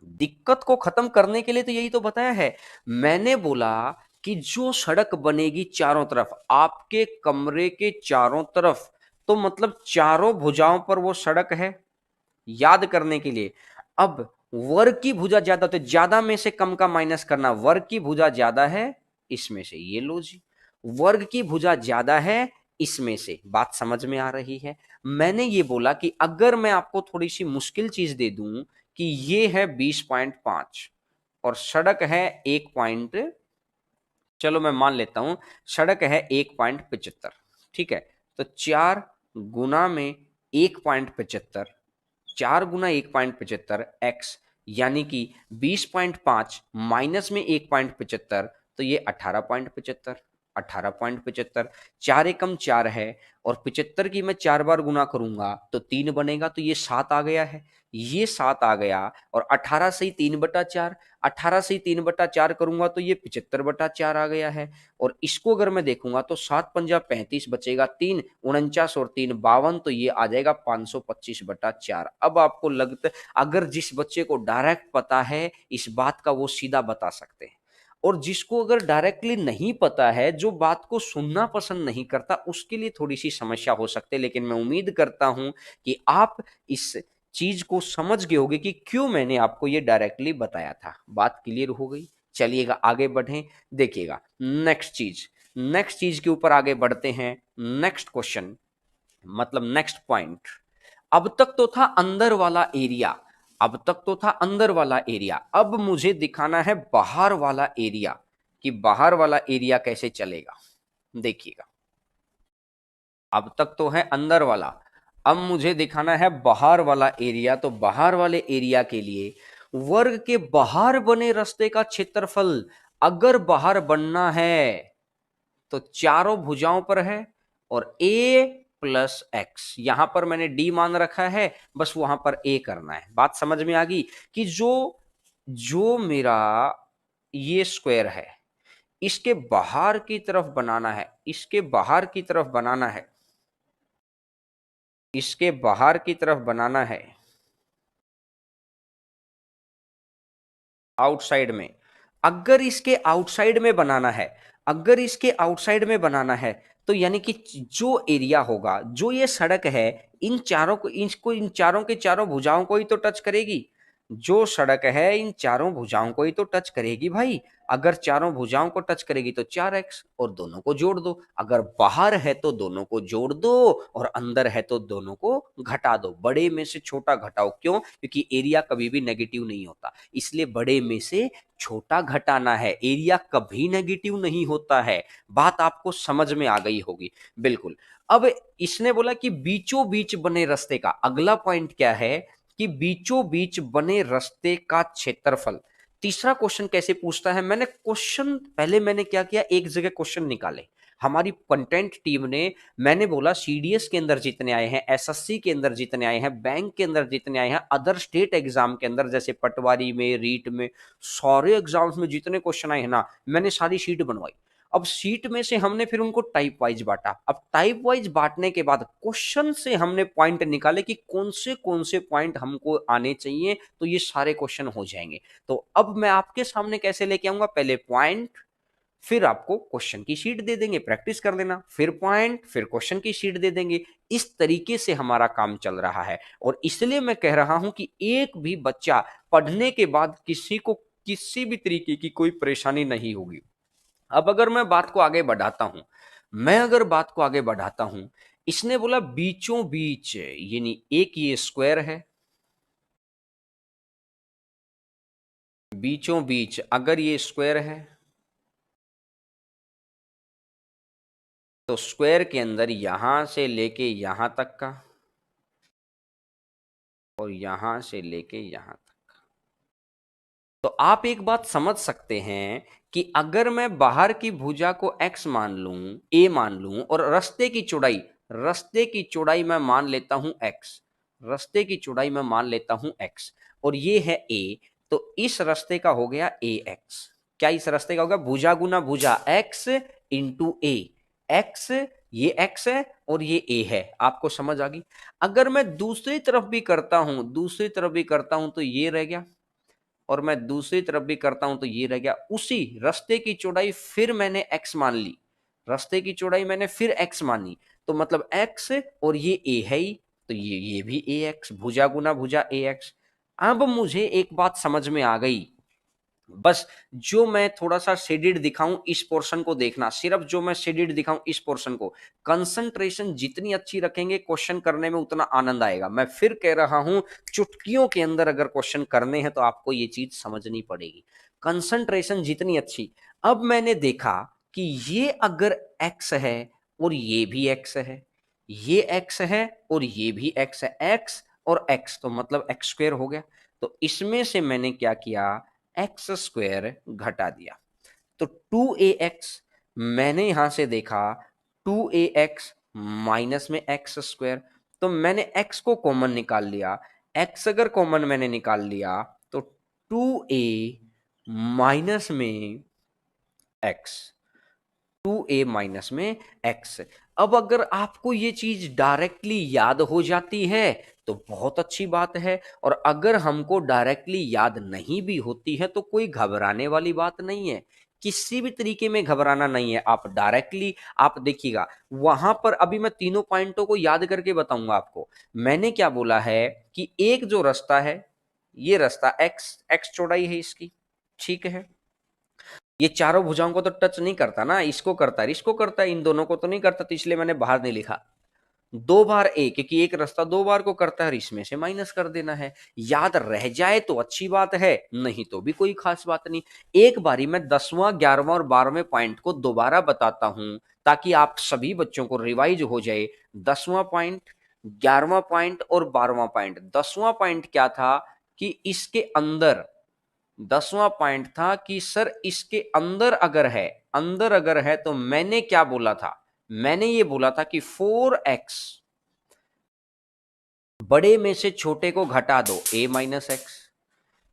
दिक्कत को खत्म करने के लिए तो यही तो बताया है। मैंने बोला कि जो सड़क बनेगी चारों तरफ, आपके कमरे के चारों तरफ, तो मतलब चारों भुजाओं पर वो सड़क है, याद करने के लिए। अब वर्ग की भुजा ज्यादा, तो ज्यादा में से कम का माइनस करना, वर्ग की भुजा ज्यादा है इसमें से, ये लो जी, वर्ग की भुजा ज्यादा है इसमें से। बात समझ में आ रही है? मैंने ये बोला कि अगर मैं आपको थोड़ी सी मुश्किल चीज दे दूं कि ये है 20.5 और सड़क है 1 पॉइंट, चलो मैं मान लेता हूं सड़क है 1.75, ठीक है। तो 4 गुना 1.75 एक्स, यानी कि 20.5 माइनस में 1.75, तो ये 18.75, 18.75। 4 एकम 4 है, और 75 की मैं 4 बार गुना करूंगा तो 3 बनेगा, तो ये 7 आ गया है, ये 7 आ गया। और 18 से 3/4, 18 से 3/4 करूंगा तो ये 75/4 आ गया है। और इसको अगर मैं देखूंगा तो 7×5 = 35 बचेगा 3, 49 और 3 52, तो ये आ जाएगा 525/4। अब आपको लगता, अगर जिस बच्चे को डायरेक्ट पता है इस बात का, वो सीधा बता सकते हैं। और जिसको अगर डायरेक्टली नहीं पता है, जो बात को सुनना पसंद नहीं करता, उसके लिए थोड़ी सी समस्या हो सकती है। लेकिन मैं उम्मीद करता हूं कि आप इस चीज को समझ गए होगे कि क्यों मैंने आपको ये डायरेक्टली बताया था। बात क्लियर हो गई? चलिएगा आगे बढ़ें। देखिएगा नेक्स्ट चीज के ऊपर आगे बढ़ते हैं। नेक्स्ट क्वेश्चन, मतलब नेक्स्ट पॉइंट। अब तक तो था अंदर वाला एरिया, अब तक तो था अंदर वाला एरिया, अब मुझे दिखाना है बाहर वाला एरिया, कि बाहर वाला एरिया कैसे चलेगा। देखिएगा, अब तक तो है अंदर वाला, अब मुझे दिखाना है बाहर वाला एरिया। तो बाहर वाले एरिया के लिए वर्ग के बाहर बने रास्ते का क्षेत्रफल अगर बाहर बनना है तो चारों भुजाओं पर है, और a प्लस एक्स, यहां पर मैंने d मान रखा है, बस वहां पर a करना है। बात समझ में आ गई कि जो जो मेरा ये स्क्वायर है, इसके बाहर की तरफ बनाना है, इसके बाहर की तरफ बनाना है, इसके बाहर की तरफ बनाना है, आउटसाइड में। अगर इसके आउटसाइड में बनाना है, अगर इसके आउटसाइड में बनाना है, तो यानी कि जो एरिया होगा, जो ये सड़क है, इन चारों के चारों भुजाओं को ही तो टच करेगी। जो सड़क है इन चारों भुजाओं को ही तो टच करेगी भाई। अगर चारों भुजाओं को टच करेगी तो 4x, और दोनों को जोड़ दो। अगर बाहर है तो दोनों को जोड़ दो, और अंदर है तो दोनों को घटा दो। बड़े में से छोटा घटाओ, क्यों? क्योंकि एरिया कभी भी नेगेटिव नहीं होता, इसलिए बड़े में से छोटा घटाना है। एरिया कभी नेगेटिव नहीं होता है। बात आपको समझ में आ गई होगी, बिल्कुल। अब इसने बोला कि बीचों बीच बने रास्ते का, अगला पॉइंट क्या है कि बीचों बीच बने रास्ते का क्षेत्रफल। तीसरा क्वेश्चन कैसे पूछता है, मैंने क्वेश्चन पहले मैंने क्या किया, एक जगह क्वेश्चन निकाले हमारी कंटेंट टीम ने। मैंने बोला सीडीएस के अंदर जितने आए हैं, एसएससी के अंदर जितने आए हैं, बैंक के अंदर जितने आए हैं, अदर स्टेट एग्जाम के अंदर जैसे पटवारी में, रीट में, सारे एग्जाम्स में जितने क्वेश्चन आए हैं ना, मैंने सारी शीट बनवाई। अब शीट में से हमने फिर उनको टाइप वाइज बांटा। अब टाइप वाइज बांटने के बाद क्वेश्चन से हमने पॉइंट निकाले कि कौन से पॉइंट हमको आने चाहिए, तो ये सारे क्वेश्चन हो जाएंगे। तो अब मैं आपके सामने कैसे लेके आऊंगा, पहले पॉइंट, फिर आपको क्वेश्चन की शीट दे देंगे, प्रैक्टिस कर लेना, फिर पॉइंट, फिर क्वेश्चन की शीट दे देंगे। इस तरीके से हमारा काम चल रहा है, और इसलिए मैं कह रहा हूं कि एक भी बच्चा पढ़ने के बाद किसी को किसी भी तरीके की कोई परेशानी नहीं होगी। अब अगर मैं बात को आगे बढ़ाता हूं, मैं अगर बात को आगे बढ़ाता हूं, इसने बोला बीचों बीच, यानी एक ये स्क्वायर है, बीचों बीच अगर ये स्क्वायर है, तो स्क्वायर के अंदर यहां से लेके यहां तक का, और यहां से लेके यहां तक। तो आप एक बात समझ सकते हैं कि अगर मैं बाहर की भुजा को x मान लूं, a मान लूं, और रास्ते की चौड़ाई मैं मान लेता हूं x, रास्ते की चौड़ाई मैं मान लेता हूं x, और ये है a, तो इस रास्ते का हो गया ax। क्या इस रास्ते का होगा? भुजा गुना भुजा, x इंटू a, x, ये x है और ये a है। आपको समझ आ गई? अगर मैं दूसरी तरफ भी करता हूं, दूसरी तरफ भी करता हूं, तो ये रह गया, और मैं दूसरी तरफ भी करता हूं तो ये रह गया। उसी रास्ते की चौड़ाई फिर मैंने x मान ली, रास्ते की चौड़ाई मैंने फिर x मानी, तो मतलब x, और ये a है ही, तो ये भी ax, भुजा गुना भुजा ax। अब मुझे एक बात समझ में आ गई, बस जो मैं थोड़ा सा शेडेड दिखाऊं इस पोर्शन को देखना, सिर्फ जो मैं शेडेड दिखाऊं इस पोर्शन को। कंसंट्रेशन जितनी अच्छी रखेंगे क्वेश्चन करने में उतना आनंद आएगा। मैं फिर कह रहा हूं, चुटकियों के अंदर अगर क्वेश्चन करने हैं तो आपको ये चीज समझनी पड़ेगी, कंसंट्रेशन जितनी अच्छी। अब मैंने देखा कि ये अगर x है और ये भी x है, ये x है और ये भी x है, x और x तो मतलब x स्क्वायर हो गया। तो इसमें से मैंने क्या किया, एक्स स्क्वायर घटा दिया, तो 2ax, मैंने यहां से देखा 2ax माइनस में एक्स स्क्वायर, तो मैंने x को कॉमन निकाल लिया। x अगर कॉमन मैंने निकाल लिया तो 2a माइनस में x, 2a माइनस में x। अब अगर आपको ये चीज डायरेक्टली याद हो जाती है तो बहुत अच्छी बात है, और अगर हमको डायरेक्टली याद नहीं भी होती है तो कोई घबराने वाली बात नहीं है। किसी भी तरीके में घबराना नहीं है। आप डायरेक्टली आप देखिएगा वहां पर, अभी मैं तीनों पॉइंटों को याद करके बताऊंगा आपको। मैंने क्या बोला है कि एक जो रास्ता है, ये रास्ता एक्स एक्स चौड़ाई है इसकी, ठीक है। ये चारों भुजाओं को तो टच नहीं करता ना, इसको करता है, इसको करता है, इन दोनों को तो नहीं करता, तो इसलिए मैंने बाहर नहीं लिखा। दो बार ए, क्योंकि एक रास्ता दो बार को करता है और इसमें से माइनस कर देना है। याद रह जाए तो अच्छी बात है, नहीं तो भी कोई खास बात नहीं। एक बारी मैं 10वां 11वां और 12वें पॉइंट को दोबारा बताता हूं ताकि आप सभी बच्चों को रिवाइज हो जाए। 10वां पॉइंट, 11वां पॉइंट और 12वां पॉइंट। 10वां पॉइंट क्या था कि इसके अंदर, 10वां पॉइंट था कि सर इसके अंदर अगर है, अंदर अगर है तो मैंने क्या बोला था, मैंने ये बोला था कि 4x बड़े में से छोटे को घटा दो, a माइनस एक्स।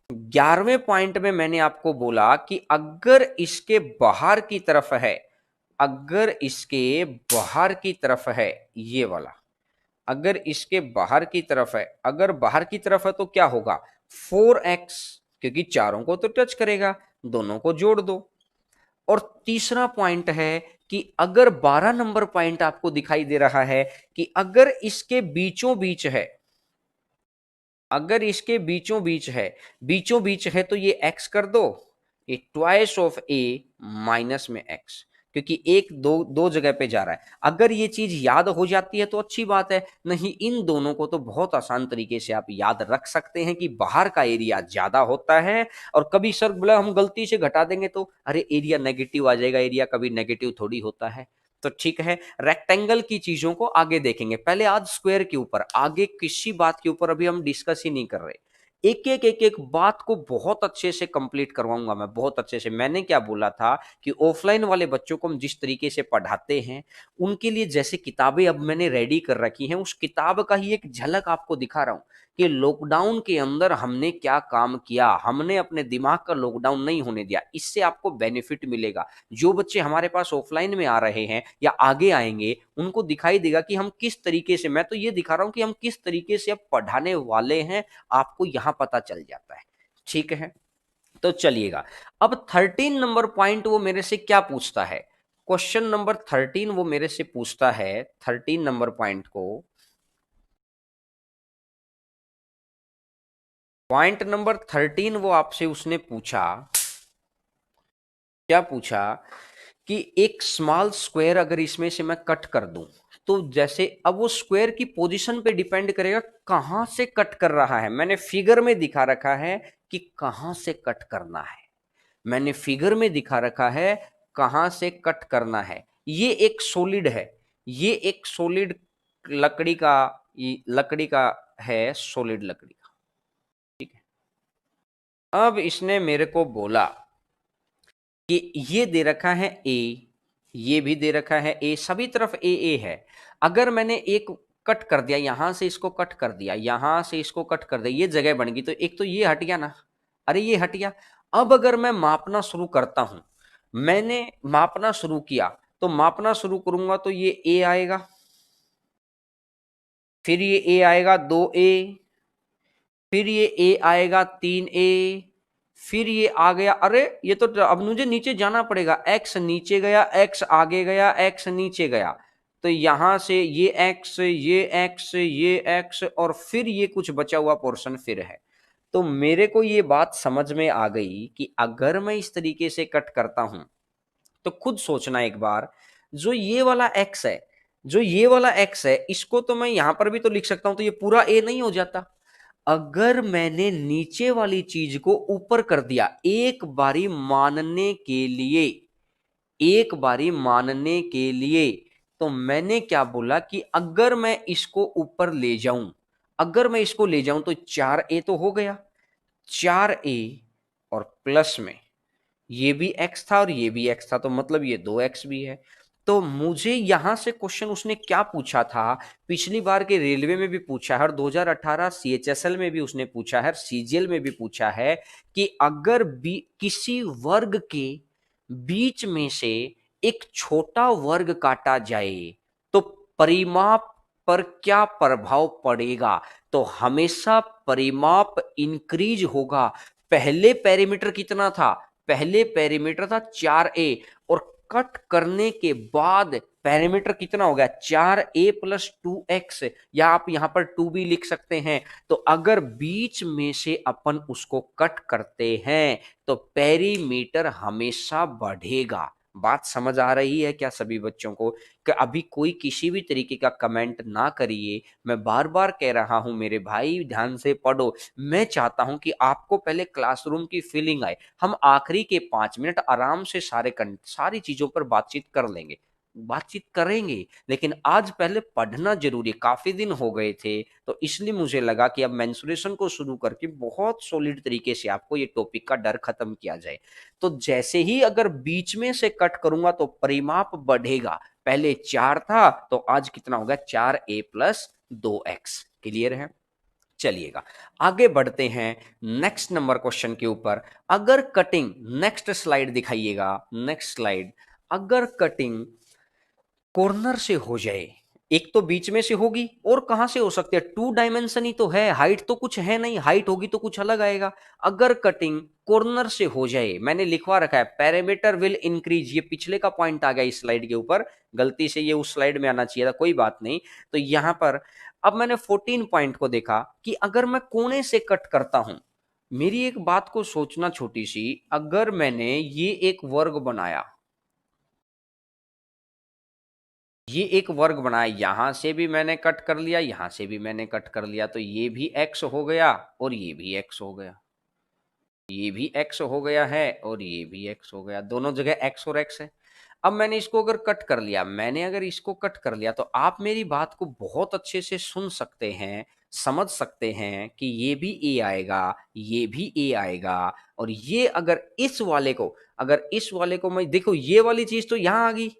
11वें पॉइंट में मैंने आपको बोला कि अगर इसके बाहर की तरफ है, अगर इसके बाहर की तरफ है ये वाला, अगर इसके बाहर की तरफ है, अगर बाहर की तरफ है तो क्या होगा 4x, क्योंकि चारों को तो टच करेगा, दोनों को जोड़ दो। और तीसरा पॉइंट है कि अगर 12 नंबर पॉइंट आपको दिखाई दे रहा है कि अगर इसके बीचों बीच है, अगर इसके बीचों बीच है तो ये x कर दो, ये ट्वाइस ऑफ a माइनस में x, क्योंकि एक दो दो जगह पे जा रहा है। अगर ये चीज याद हो जाती है तो अच्छी बात है, नहीं इन दोनों को तो बहुत आसान तरीके से आप याद रख सकते हैं कि बाहर का एरिया ज्यादा होता है। और कभी सर बोला हम गलती से घटा देंगे तो अरे एरिया नेगेटिव आ जाएगा, एरिया कभी नेगेटिव थोड़ी होता है। तो ठीक है, रेक्टेंगल की चीजों को आगे देखेंगे, पहले आज स्क्वायर के ऊपर, आगे किसी बात के ऊपर अभी हम डिस्कस ही नहीं कर रहे। एक एक बात को बहुत अच्छे से कंप्लीट करवाऊंगा मैं, बहुत अच्छे से। मैंने क्या बोला था कि ऑफलाइन वाले बच्चों को हम जिस तरीके से पढ़ाते हैं, उनके लिए जैसे किताबें अब मैंने रेडी कर रखी हैं, उस किताब का ही एक झलक आपको दिखा रहा हूं कि लॉकडाउन के अंदर हमने क्या काम किया। हमने अपने दिमाग का लॉकडाउन नहीं होने दिया, इससे आपको बेनिफिट मिलेगा। जो बच्चे हमारे पास ऑफलाइन में आ रहे हैं या आगे आएंगे, उनको दिखाई देगा कि हम किस तरीके से, मैं तो ये दिखा रहा हूं कि हम किस तरीके से अब पढ़ाने वाले हैं, आपको यहां पता चल जाता है। ठीक है, तो चलिएगा अब 13 नंबर पॉइंट वो मेरे से क्या पूछता है, क्वेश्चन नंबर 13 वो मेरे से पूछता है 13 नंबर पॉइंट को, पॉइंट नंबर 13 वो आपसे उसने पूछा, क्या पूछा कि एक स्मॉल स्क्वायर अगर इसमें से मैं कट कर दूं तो जैसे, अब वो स्क्वायर की पोजीशन पे डिपेंड करेगा कहां से कट कर रहा है। मैंने फिगर में दिखा रखा है कि कहां से कट करना है, मैंने फिगर में दिखा रखा है कहां से कट करना है। ये एक सॉलिड है, ये एक सॉलिड लकड़ी का, लकड़ी का है, सॉलिड लकड़ी का। ठीक है, अब इसने मेरे को बोला कि ये दे रखा है ए, ये भी दे रखा है ए, सभी तरफ ए है। अगर मैंने एक कट कर दिया, यहां से इसको कट कर दिया, यहां से इसको कट कर दिया, ये जगह बन गई, तो एक तो ये हट गया ना, अरे ये हट गया। अब अगर मैं मापना शुरू करता हूं, मैंने मापना शुरू किया, तो मापना शुरू करूंगा तो ये ए आएगा, फिर ये ए आएगा 2a, फिर ये ए आएगा 3a, फिर ये आ गया, अरे ये तो अब मुझे नीचे जाना पड़ेगा, x नीचे गया, x आगे गया, x नीचे गया, तो यहां से ये x, ये x, ये x, और फिर ये कुछ बचा हुआ पोर्शन फिर है। तो मेरे को ये बात समझ में आ गई कि अगर मैं इस तरीके से कट करता हूं तो खुद सोचना एक बार, जो ये वाला x है, जो ये वाला x है, इसको तो मैं यहां पर भी तो लिख सकता हूं, तो ये पूरा a नहीं हो जाता। अगर मैंने नीचे वाली चीज को ऊपर कर दिया, एक बारी मानने के लिए, एक बारी मानने के लिए, तो मैंने क्या बोला कि अगर मैं इसको ऊपर ले जाऊं, अगर मैं इसको ले जाऊं तो 4a तो हो गया, 4a और प्लस में ये भी x था और ये भी x था, तो मतलब ये 2x भी है। तो मुझे यहां से क्वेश्चन उसने क्या पूछा था, पिछली बार के रेलवे में भी पूछा है और 2018 CHSL में भी उसने पूछा है, CGL में भी पूछा है कि अगर किसी वर्ग के बीच में से एक छोटा वर्ग काटा जाए तो परिमाप पर क्या प्रभाव पड़ेगा। तो हमेशा परिमाप इंक्रीज होगा। पहले पेरीमीटर कितना था, पहले पेरीमीटर था 4a और कट करने के बाद पेरीमीटर कितना हो गया 4a प्लस 2x, या आप यहां पर 2 भी लिख सकते हैं। तो अगर बीच में से अपन उसको कट करते हैं तो पेरीमीटर हमेशा बढ़ेगा। बात समझ आ रही है क्या सभी बच्चों को? कि अभी कोई किसी भी तरीके का कमेंट ना करिए, मैं बार बार कह रहा हूं मेरे भाई ध्यान से पढ़ो। मैं चाहता हूं कि आपको पहले क्लासरूम की फीलिंग आए। हम आखिरी के 5 मिनट आराम से सारी चीजों पर बातचीत कर लेंगे, बातचीत करेंगे, लेकिन आज पहले पढ़ना जरूरी है। काफी दिन हो गए थे तो इसलिए मुझे लगा कि अब मेंसुरेशन को शुरू करके बहुत सॉलिड तरीके से आपको ये टॉपिक का डर खत्म किया जाए। तो जैसे ही अगर बीच में से कट करूंगा तो परिमाप बढ़ेगा। पहले 4 था तो आज कितना होगा 4a प्लस 2x। क्लियर है? चलिएगा आगे बढ़ते हैं नेक्स्ट नंबर क्वेश्चन के ऊपर। अगर कटिंग, नेक्स्ट स्लाइड दिखाइएगा, नेक्स्ट स्लाइड। अगर कटिंग कॉर्नर से हो जाए, एक तो बीच में से होगी और कहां से हो सकती है, 2 डायमेंशन ही तो है, हाइट तो कुछ है नहीं, हाइट होगी तो कुछ अलग आएगा। अगर कटिंग कॉर्नर से हो जाए, मैंने लिखवा रखा है पैरामीटर विल इंक्रीज, ये पिछले का पॉइंट आ गया इस स्लाइड के ऊपर, गलती से ये उस स्लाइड में आना चाहिए था, कोई बात नहीं। तो यहां पर अब मैंने 14 पॉइंट को देखा कि अगर मैं कोने से कट करता हूं, मेरी एक बात को सोचना छोटी सी, अगर मैंने ये एक वर्ग बनाया, ये एक वर्ग बनाया, यहां से भी मैंने कट कर लिया, यहां से भी मैंने कट कर लिया, तो ये भी x हो गया और ये भी x हो गया, ये भी x हो गया है और ये भी x हो गया, दोनों जगह x और x है। अब मैंने इसको अगर कट कर लिया, मैंने अगर इसको कट कर लिया, तो आप मेरी बात को बहुत अच्छे से सुन सकते हैं, समझ सकते हैं कि ये भी a आएगा, ये भी a आएगा, और ये अगर इस वाले को, अगर इस वाले को मैं देखो, ये वाली चीज तो यहां आ गई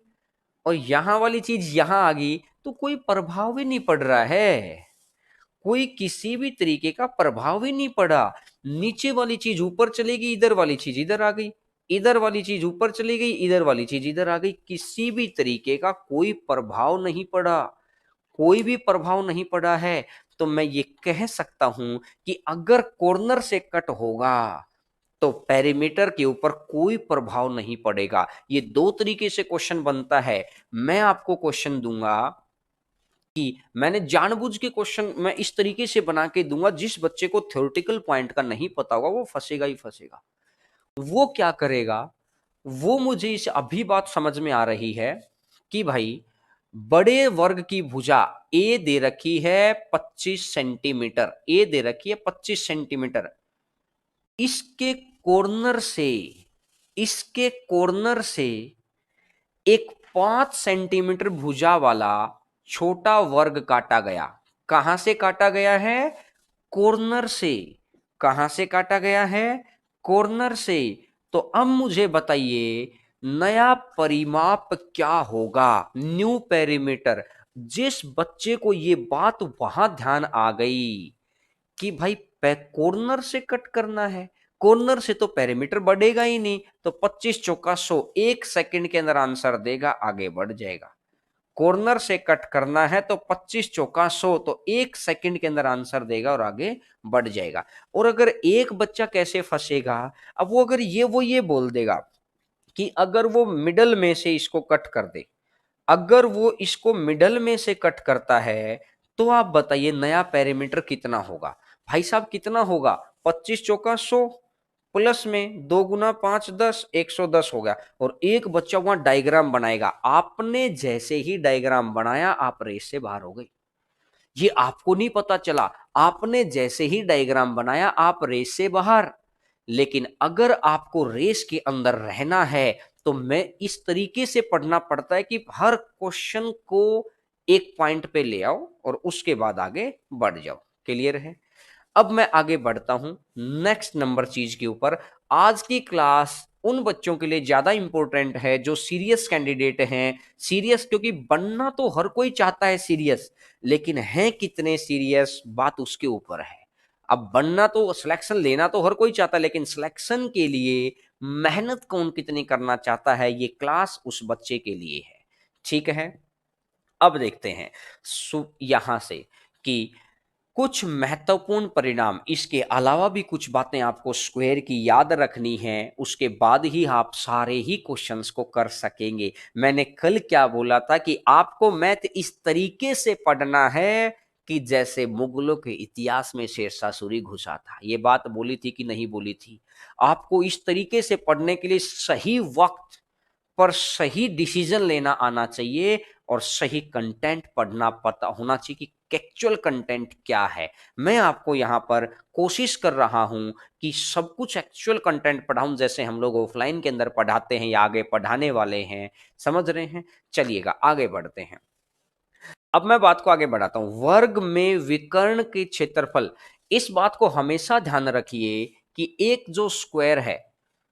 और यहां वाली चीज यहां आ गई, तो कोई प्रभाव ही नहीं पड़ रहा है, कोई किसी भी तरीके का प्रभाव ही नहीं पड़ा। नीचे वाली चीज ऊपर चली गई, इधर वाली चीज इधर आ गई, इधर वाली चीज ऊपर चली गई, इधर वाली चीज इधर आ गई, किसी भी तरीके का कोई प्रभाव नहीं पड़ा, कोई भी प्रभाव नहीं पड़ा है। तो मैं ये कह सकता हूं कि अगर कॉर्नर से कट होगा तो पेरीमीटर के ऊपर कोई प्रभाव नहीं पड़ेगा। ये दो तरीके से क्वेश्चन बनता है। मैं आपको क्वेश्चन दूंगा कि मैंने जानबूझ के क्वेश्चन मैं इस तरीके से बना के दूंगा, जिस बच्चे को थ्योरेटिकल पॉइंट का नहीं पता होगा वो फंसेगा ही फंसेगा। वो क्या करेगा, वो मुझे इस अभी बात समझ में आ रही है कि भाई बड़े वर्ग की भुजा ए दे रखी है 25 सेंटीमीटर, ए दे रखी है 25 सेंटीमीटर, इसके कॉर्नर से, इसके कॉर्नर से एक 5 सेंटीमीटर भुजा वाला छोटा वर्ग काटा गया। कहां से काटा गया है? कॉर्नर से। कहां से काटा गया है? कॉर्नर से। तो अब मुझे बताइए नया परिमाप क्या होगा, न्यू पेरीमीटर। जिस बच्चे को ये बात वहां ध्यान आ गई कि भाई कॉर्नर से कट करना है, कॉर्नर से तो पेरीमीटर बढ़ेगा ही नहीं, तो 25 चौका 100, 1 सेकंड के अंदर आंसर देगा, आगे बढ़ जाएगा। कॉर्नर से कट करना है तो 25 चौका 100, तो 1 सेकंड के अंदर आंसर देगा और आगे बढ़ जाएगा। और अगर एक बच्चा कैसे फंसेगा, अब वो अगर वो ये बोल देगा कि अगर वो मिडल में से इसको कट कर दे, अगर वो इसको मिडल में से कट करता है, तो आप बताइए नया पेरीमीटर कितना होगा? भाई साहब कितना होगा? 25 चौका 100 प्लस में 2 गुना 5 10, 110 हो गया। और एक बच्चा वहां डायग्राम बनाएगा, आपने जैसे ही डायग्राम बनाया आप रेस से बाहर हो गई, ये आपको नहीं पता चला, आपने जैसे ही डायग्राम बनाया आप रेस से बाहर। लेकिन अगर आपको रेस के अंदर रहना है तो मैं इस तरीके से पढ़ना पड़ता है कि हर क्वेश्चन को एक पॉइंट पे ले आओ और उसके बाद आगे बढ़ जाओ। क्लियर है? अब मैं आगे बढ़ता हूं नेक्स्ट नंबर चीज के ऊपर। आज की क्लास उन बच्चों के लिए ज्यादा इंपॉर्टेंट है जो सीरियस कैंडिडेट हैं। सीरियस क्योंकि बनना तो हर कोई चाहता है सीरियस, लेकिन है कितने सीरियस बात उसके ऊपर है। अब बनना तो, सिलेक्शन लेना तो हर कोई चाहता है, लेकिन सिलेक्शन के लिए मेहनत कौन कितनी करना चाहता है, ये क्लास उस बच्चे के लिए है। ठीक है? अब देखते हैं यहां से कि कुछ महत्वपूर्ण परिणाम, इसके अलावा भी कुछ बातें आपको स्क्वायर की याद रखनी है, उसके बाद ही आप सारे ही क्वेश्चंस को कर सकेंगे। मैंने कल क्या बोला था कि आपको मैथ इस तरीके से पढ़ना है कि जैसे मुगलों के इतिहास में शेरशाह सूरी घुसा था। ये बात बोली थी कि नहीं बोली थी? आपको इस तरीके से पढ़ने के लिए सही वक्त पर सही डिसीजन लेना आना चाहिए और सही कंटेंट पढ़ना पता होना चाहिए कि एक्चुअल कंटेंट क्या है। मैं आपको यहाँ पर कोशिश कर रहा हूँ कि सब कुछ एक्चुअल कंटेंट पढ़ाऊं, जैसे हम लोग ऑफलाइन के अंदर पढ़ाते हैं या आगे पढ़ाने वाले हैं। समझ रहे हैं? चलिएगा आगे बढ़ते हैं। अब मैं बात को आगे बढ़ाता हूं। वर्ग में विकर्ण के क्षेत्रफल, इस बात को हमेशा ध्यान रखिए कि एक जो स्क्वायर है,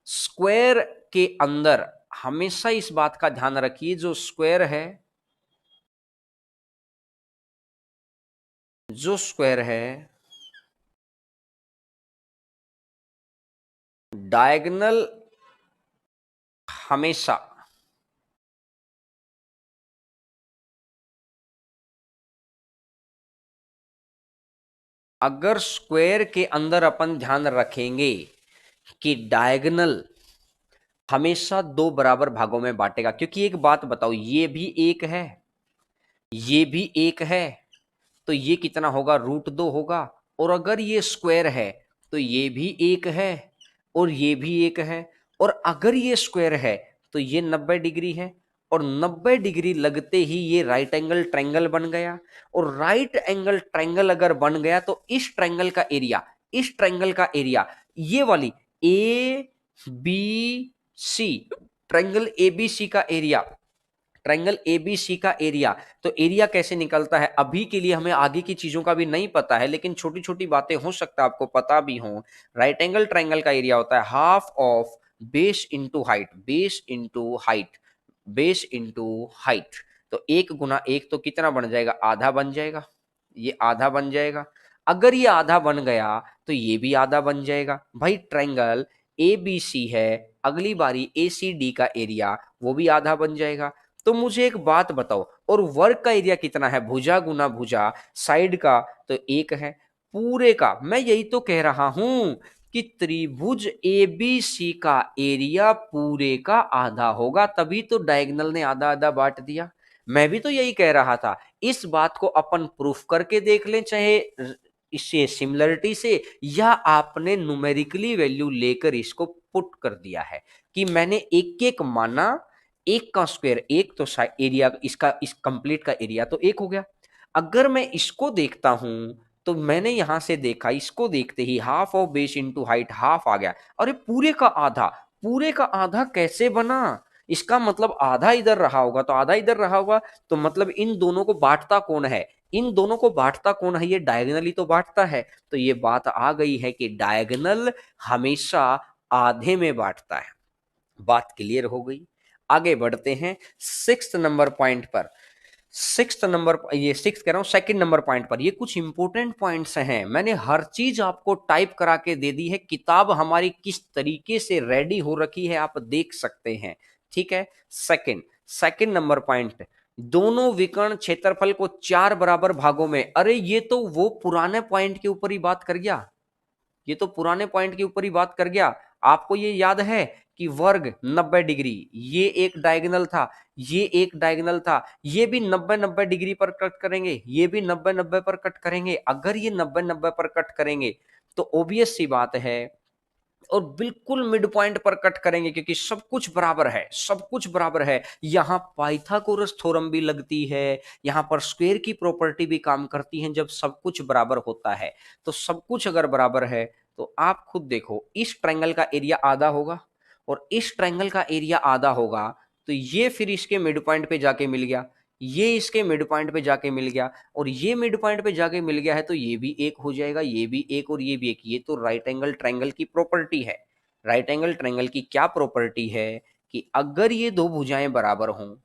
स्क्वायर के अंदर हमेशा इस बात का ध्यान रखिए, जो स्क्वायर है, जो स्क्वायर है डायगोनल हमेशा अगर स्क्वायर के अंदर अपन ध्यान रखेंगे कि डायगोनल हमेशा दो बराबर भागों में बांटेगा, क्योंकि एक बात बताओ, ये भी एक है, ये भी एक है, तो ये कितना होगा? √2 होगा। और अगर ये स्क्वायर है तो ये भी एक है और ये भी एक है, और अगर ये स्क्वायर है तो ये 90 डिग्री है, और 90 डिग्री लगते ही ये राइट एंगल ट्रायंगल बन गया। और राइट एंगल ट्रायंगल अगर बन गया तो इस ट्रायंगल का एरिया, इस ट्रायंगल का एरिया, ये वाली A B C, triangle A B C का एरिया, ट्रायंगल एबीसी का एरिया। तो एरिया कैसे निकलता है? अभी के लिए हमें आगे की चीजों का भी नहीं पता है, लेकिन छोटी छोटी बातें हो सकता है आपको पता भी हो। राइट एंगल ट्रायंगल का एरिया होता है half of base into height, base into height, base into height. तो एक गुना एक तो कितना बन जाएगा? आधा बन जाएगा। ये आधा बन जाएगा। अगर ये आधा बन गया तो ये भी आधा बन जाएगा। भाई ट्रायंगल ए बी सी है, अगली बारी ए सी डी का एरिया वो भी आधा बन जाएगा। तो मुझे एक बात बताओ, और वर्ग का एरिया कितना है? भुजा गुना भुजा, साइड का तो एक है, पूरे का। मैं यही तो कह रहा हूं कि त्रिभुज एबीसी का एरिया पूरे का आधा होगा, तभी तो डायगोनल ने आधा आधा बांट दिया। मैं भी तो यही कह रहा था। इस बात को अपन प्रूफ करके देख लें, चाहे इससे सिमिलरिटी से, या आपने न्यूमेरिकली वैल्यू लेकर इसको पुट कर दिया है कि मैंने एक एक माना, एक का स्क्वायर एक, तो एरिया इसका, इस कंप्लीट का एरिया तो एक हो गया। अगर मैं इसको देखता हूं तो मैंने यहां से देखा, इसको देखते ही half of base into height half आ गया। अरे पूरे का आधा, पूरे का आधा कैसे बना? इसका मतलब आधा इधर रहा होगा तो आधा इधर रहा होगा, तो मतलब इन दोनों को बांटता कौन है? इन दोनों को बांटता कौन है? ये डायगोनली तो बांटता है। तो ये बात आ गई है कि डायगोनल हमेशा आधे में बांटता है। बात क्लियर हो गई। आगे बढ़ते हैं सिक्स्थ नंबर पॉइंट पर। सिक्स्थ नंबर, ये सिक्स कह रहा हूं, सेकंड नंबर पॉइंट पर। ये कुछ इंपॉर्टेंट पॉइंट्स हैं, मैंने हर चीज आपको टाइप करा के दे दी है। किताब हमारी किस तरीके से रेडी हो रखी है आप देख सकते हैं। ठीक है। सेकंड, सेकंड नंबर पॉइंट, दोनों विकर्ण क्षेत्रफल को 4 बराबर भागों में। अरे ये तो वो पुराने पॉइंट के ऊपर ही बात कर गया, ये तो पुराने पॉइंट के ऊपर ही बात कर गया। आपको ये याद है कि वर्ग 90 डिग्री, ये एक डायगोनल था, ये एक डायगोनल था, ये भी 90-90 डिग्री पर कट करेंगे, ये भी 90-90 पर कट करेंगे। अगर ये 90-90 पर कट करेंगे तो ऑब्वियस सी बात है, और बिल्कुल मिड पॉइंट पर कट करेंगे, क्योंकि सब कुछ बराबर है, सब कुछ बराबर है। यहां पाइथागोरस थ्योरम भी लगती है, यहां पर स्क्वायर की प्रॉपर्टी भी काम करती है। जब सब कुछ बराबर होता है, तो सब कुछ अगर बराबर है तो आप खुद देखो, इस ट्रायंगल का एरिया आधा होगा और इस ट्रायंगल का एरिया आधा होगा, तो ये फिर इसके मिड पॉइंट पे जाके मिल गया, ये इसके मिड पॉइंट पे जाके मिल गया, और ये मिड पॉइंट पे जाके मिल गया है, तो ये भी एक हो जाएगा, ये भी एक और ये भी एक। ये तो राइट एंगल ट्रायंगल की प्रॉपर्टी है। राइट एंगल ट्रायंगल की क्या प्रॉपर्टी है कि अगर ये दो भुजाएं बराबर हों,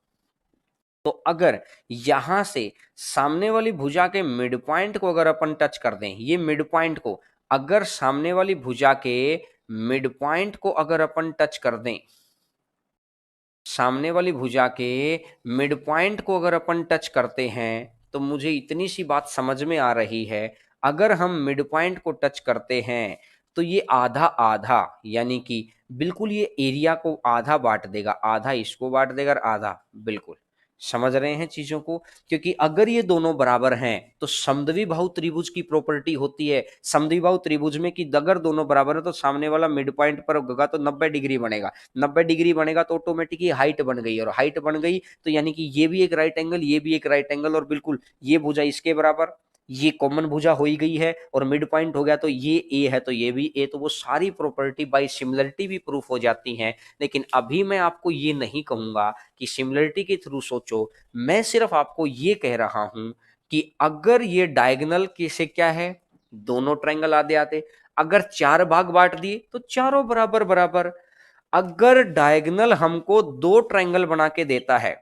तो अगर यहां से सामने वाली भुजा के मिड पॉइंट को अगर अपन टच कर दें, ये मिड पॉइंट को, अगर सामने वाली भुजा के मिड पॉइंट को अगर अपन टच कर दें, सामने वाली भुजा के मिड पॉइंट को अगर अपन टच करते हैं, तो मुझे इतनी सी बात समझ में आ रही है, अगर हम मिड पॉइंट को टच करते हैं तो ये आधा आधा, यानी कि बिल्कुल ये एरिया को आधा बांट देगा, आधा इसको बांट देगा और आधा, बिल्कुल समझ रहे हैं चीजों को। क्योंकि अगर ये दोनों बराबर हैं तो समद्विबाहु त्रिभुज की प्रॉपर्टी होती है, समद्विबाहु त्रिभुज में कि अगर दोनों बराबर है तो सामने वाला मिड पॉइंट पर होगा तो 90 डिग्री बनेगा, 90 डिग्री बनेगा तो ऑटोमेटिकली हाइट बन गई, और हाइट बन गई तो यानी कि ये भी एक राइट एंगल, ये भी एक राइट एंगल, और बिल्कुल ये भुजा इसके बराबर, ये कॉमन भुजा हो ही गई है, और मिड पॉइंट हो गया तो ये ए है तो ये भी ए, तो वो सारी प्रॉपर्टी बाय सिमिलरिटी भी प्रूफ हो जाती हैं। लेकिन अभी मैं आपको ये नहीं कहूंगा कि सिमिलरिटी के थ्रू सोचो, मैं सिर्फ आपको ये कह रहा हूं कि अगर ये डायगोनल के से क्या है, दोनों ट्रायंगल आधे आधे, अगर चार भाग बांट दिए तो चारों बराबर बराबर, अगर डायगोनल हमको दो ट्रायंगल बना के देता है,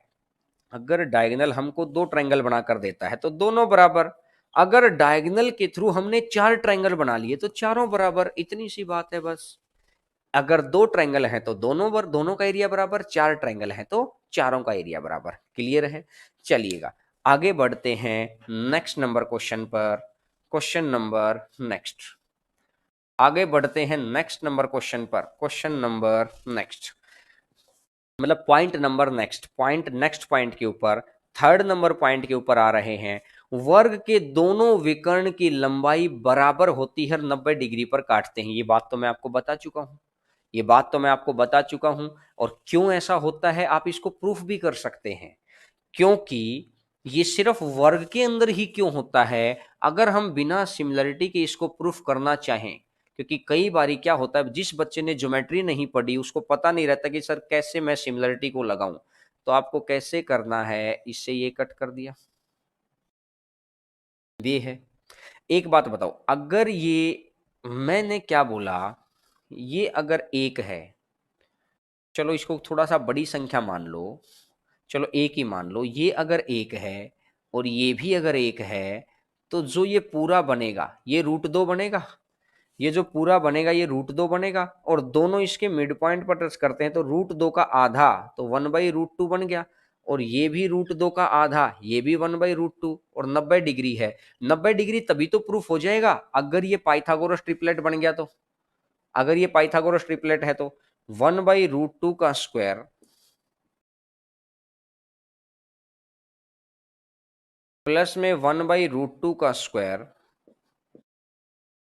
अगर डायगोनल हमको दो ट्रायंगल बनाकर देता है तो दोनों बराबर, अगर डायगोनल के थ्रू हमने चार ट्रायंगल बना लिए तो चारों बराबर, इतनी सी बात है बस। अगर दो ट्रायंगल है तो दोनों का एरिया बराबर, चार ट्रायंगल है तो चारों का एरिया बराबर। क्लियर है? चलिएगा आगे बढ़ते हैं नेक्स्ट नंबर क्वेश्चन पर। क्वेश्चन नंबर नेक्स्ट, आगे बढ़ते हैं नेक्स्ट नंबर क्वेश्चन पर। क्वेश्चन नंबर नेक्स्ट मतलब point number next, point next point के ऊपर, थर्ड नंबर पॉइंट के ऊपर आ रहे हैं। वर्ग के दोनों विकर्ण की लंबाई बराबर होती है, 90 डिग्री पर काटते हैं। ये बात तो मैं आपको बता चुका हूं, ये बात तो मैं आपको बता चुका हूं। और क्यों ऐसा होता है आप इसको प्रूफ भी कर सकते हैं, क्योंकि ये सिर्फ वर्ग के अंदर ही क्यों होता है, अगर हम बिना सिमिलरिटी के इसको प्रूफ करना चाहें। क्योंकि कई बारी क्या होता है, जिस बच्चे ने ज्योमेट्री नहीं पढ़ी उसको पता नहीं रहता कि सर कैसे मैं सिमिलरिटी को लगाऊं, तो आपको कैसे करना है, इससे ये कट कर दिया, ये है। एक बात बताओ, अगर ये मैंने क्या बोला, ये अगर एक है, चलो इसको थोड़ा सा बड़ी संख्या मान लो, चलो एक ही मान लो, ये अगर एक है और ये भी अगर एक है, तो जो ये पूरा बनेगा ये √2 बनेगा, ये जो पूरा बनेगा ये √2 बनेगा, और दोनों इसके मिड पॉइंट पर टच करते हैं तो √2 का आधा तो 1/√2 बन गया, और ये भी √2 का आधा, ये भी 1/√2, और 90 डिग्री है। 90 डिग्री तभी तो प्रूफ हो जाएगा अगर ये पाइथागोरस ट्रिपलेट बन गया तो, अगर ये पाइथागोरस ट्रिपलेट है तो 1/√2 का स्क्वायर प्लस में 1/√2 का स्क्वायर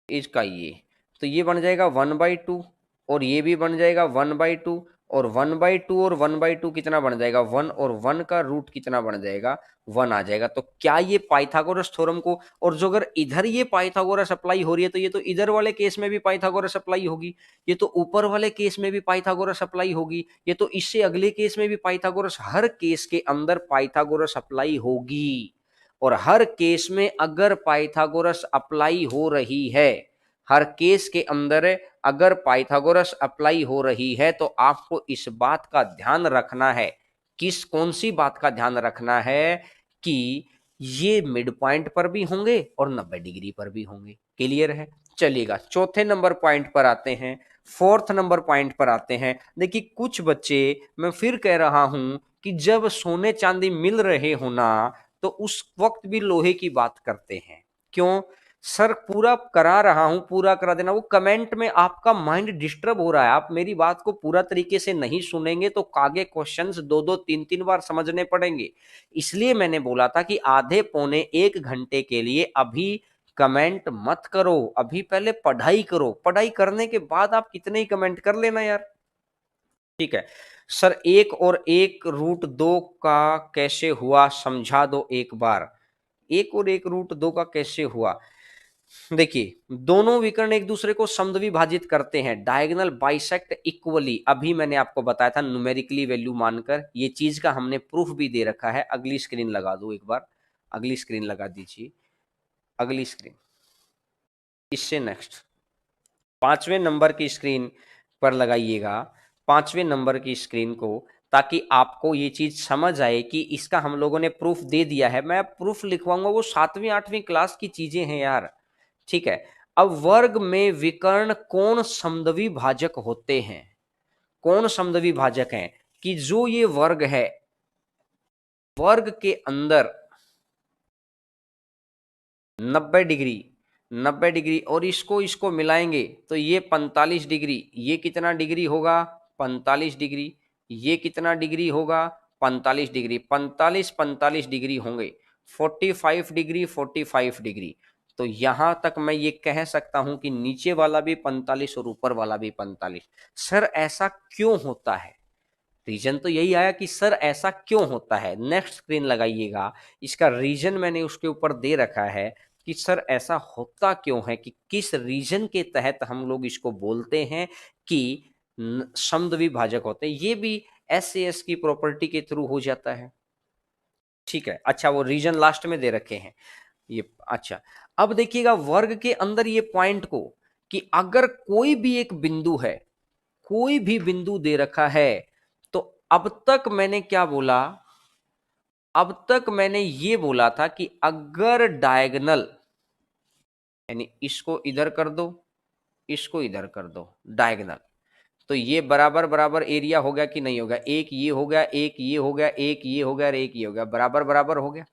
इसका ये बन जाएगा 1/2, और ये भी बन जाएगा 1/2, और 1/2 और 1/2 कितना बन जाएगा 1, और 1 का रूट कितना बन जाएगा 1 आ जाएगा। तो क्या ये पाइथागोरस थ्योरम को, और जो अगर इधर ये पाइथागोरस अप्लाई हो रही है तो ये तो इधर वाले केस में भी पाइथागोरस अप्लाई होगी, ये तो ऊपर वाले केस में भी पाइथागोरस अप्लाई होगी, ये तो इससे अगले केस में भी पाइथागोरस, हर केस के अंदर पाइथागोरस अप्लाई होगी। और हर केस में अगर पाइथागोरस अप्लाई हो रही है, हर केस के अंदर अगर पाइथागोरस अप्लाई हो रही है तो आपको इस बात का ध्यान रखना है, कौन सी बात का ध्यान रखना है, कि ये मिड पॉइंट पर भी होंगे और 90 डिग्री पर भी होंगे। क्लियर है? चलिएगा चौथे नंबर पॉइंट पर आते हैं, फोर्थ नंबर पॉइंट पर आते हैं। देखिए कुछ बच्चे, मैं फिर कह रहा हूं कि जब सोने चांदी मिल रहे हो ना, तो उस वक्त भी लोहे की बात करते हैं। क्यों? सर पूरा करा रहा हूं, पूरा करा देना, वो कमेंट में आपका माइंड डिस्टर्ब हो रहा है, आप मेरी बात को पूरा तरीके से नहीं सुनेंगे तो आगे क्वेश्चंस 2-2 3-3 बार समझने पड़ेंगे। इसलिए मैंने बोला था कि आधे पौने 1 घंटे के लिए अभी कमेंट मत करो, अभी पहले पढ़ाई करो, पढ़ाई करने के बाद आप कितने ही कमेंट कर लेना यार। ठीक है सर, 1 और 1 √2 का कैसे हुआ, समझा दो एक बार। 1 और 1 √2 का कैसे हुआ? देखिए दोनों विकर्ण एक दूसरे को समद्विभाजित करते हैं, डायगोनल बाइसेक्ट इक्वली, अभी मैंने आपको बताया था न्यूमेरिकली वैल्यू मानकर, ये चीज का हमने प्रूफ भी दे रखा है। अगली स्क्रीन लगा दो एक बार, अगली स्क्रीन लगा दीजिए, अगली स्क्रीन, इससे नेक्स्ट पांचवें नंबर की स्क्रीन पर लगाइएगा, पांचवें नंबर की स्क्रीन को, ताकि आपको ये चीज समझ आए कि इसका हम लोगों ने प्रूफ दे दिया है। मैं प्रूफ लिखवाऊंगा, वो 7वीं 8वीं क्लास की चीजें हैं यार। ठीक है, अब वर्ग में विकर्ण कौन समद्वि भाजक होते हैं, कौन समद्वि भाजक हैं, कि जो ये वर्ग है, वर्ग के अंदर 90 डिग्री, 90 डिग्री, और इसको इसको मिलाएंगे तो ये 45 डिग्री, ये कितना डिग्री होगा 45 डिग्री, ये कितना डिग्री होगा 45 डिग्री, 45 डिग्री होंगे 45 डिग्री 45 डिग्री। तो यहां तक मैं ये कह सकता हूं कि नीचे वाला भी 45 और ऊपर वाला भी 45। सर ऐसा क्यों होता है? रीजन तो यही आया कि सर ऐसा क्यों होता है। नेक्स्ट स्क्रीन लगाइएगा, इसका रीजन मैंने उसके ऊपर दे रखा है कि सर ऐसा होता क्यों है, कि किस रीजन के तहत हम लोग इसको बोलते हैं कि समद्विभाजक होते हैं। ये भी एस की प्रॉपर्टी के थ्रू हो जाता है। ठीक है, अच्छा वो रीजन लास्ट में दे रखे हैं ये। अच्छा, अब देखिएगा वर्ग के अंदर ये पॉइंट को, कि अगर कोई भी एक बिंदु है, कोई भी बिंदु दे रखा है, तो अब तक मैंने क्या बोला, अब तक मैंने ये बोला था कि अगर डायगोनल, यानी इसको इधर कर दो, इसको इधर कर दो डायगोनल, तो ये बराबर बराबर एरिया हो गया कि नहीं हो गया? एक ये हो गया, एक ये हो गया, एक ये हो गया और एक ये हो गया, बराबर बराबर हो गया।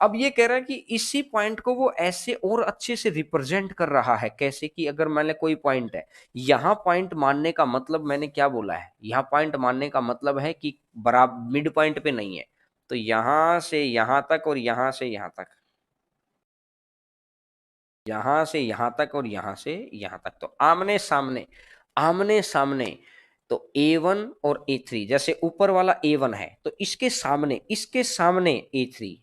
अब ये कह रहा है कि इसी पॉइंट को वो ऐसे और अच्छे से रिप्रेजेंट कर रहा है। कैसे? कि अगर मान ले कोई पॉइंट है, यहां पॉइंट मानने का मतलब मैंने क्या बोला है, यहां पॉइंट मानने का मतलब है कि बराबर मिड पॉइंट पे नहीं है, तो यहां से यहां तक और यहां से यहां तक, यहां से यहां तक और यहां से यहां तक, तो आमने सामने, आमने सामने। तो A1 और A3, जैसे ऊपर वाला A1 है तो इसके सामने, इसके सामने A3,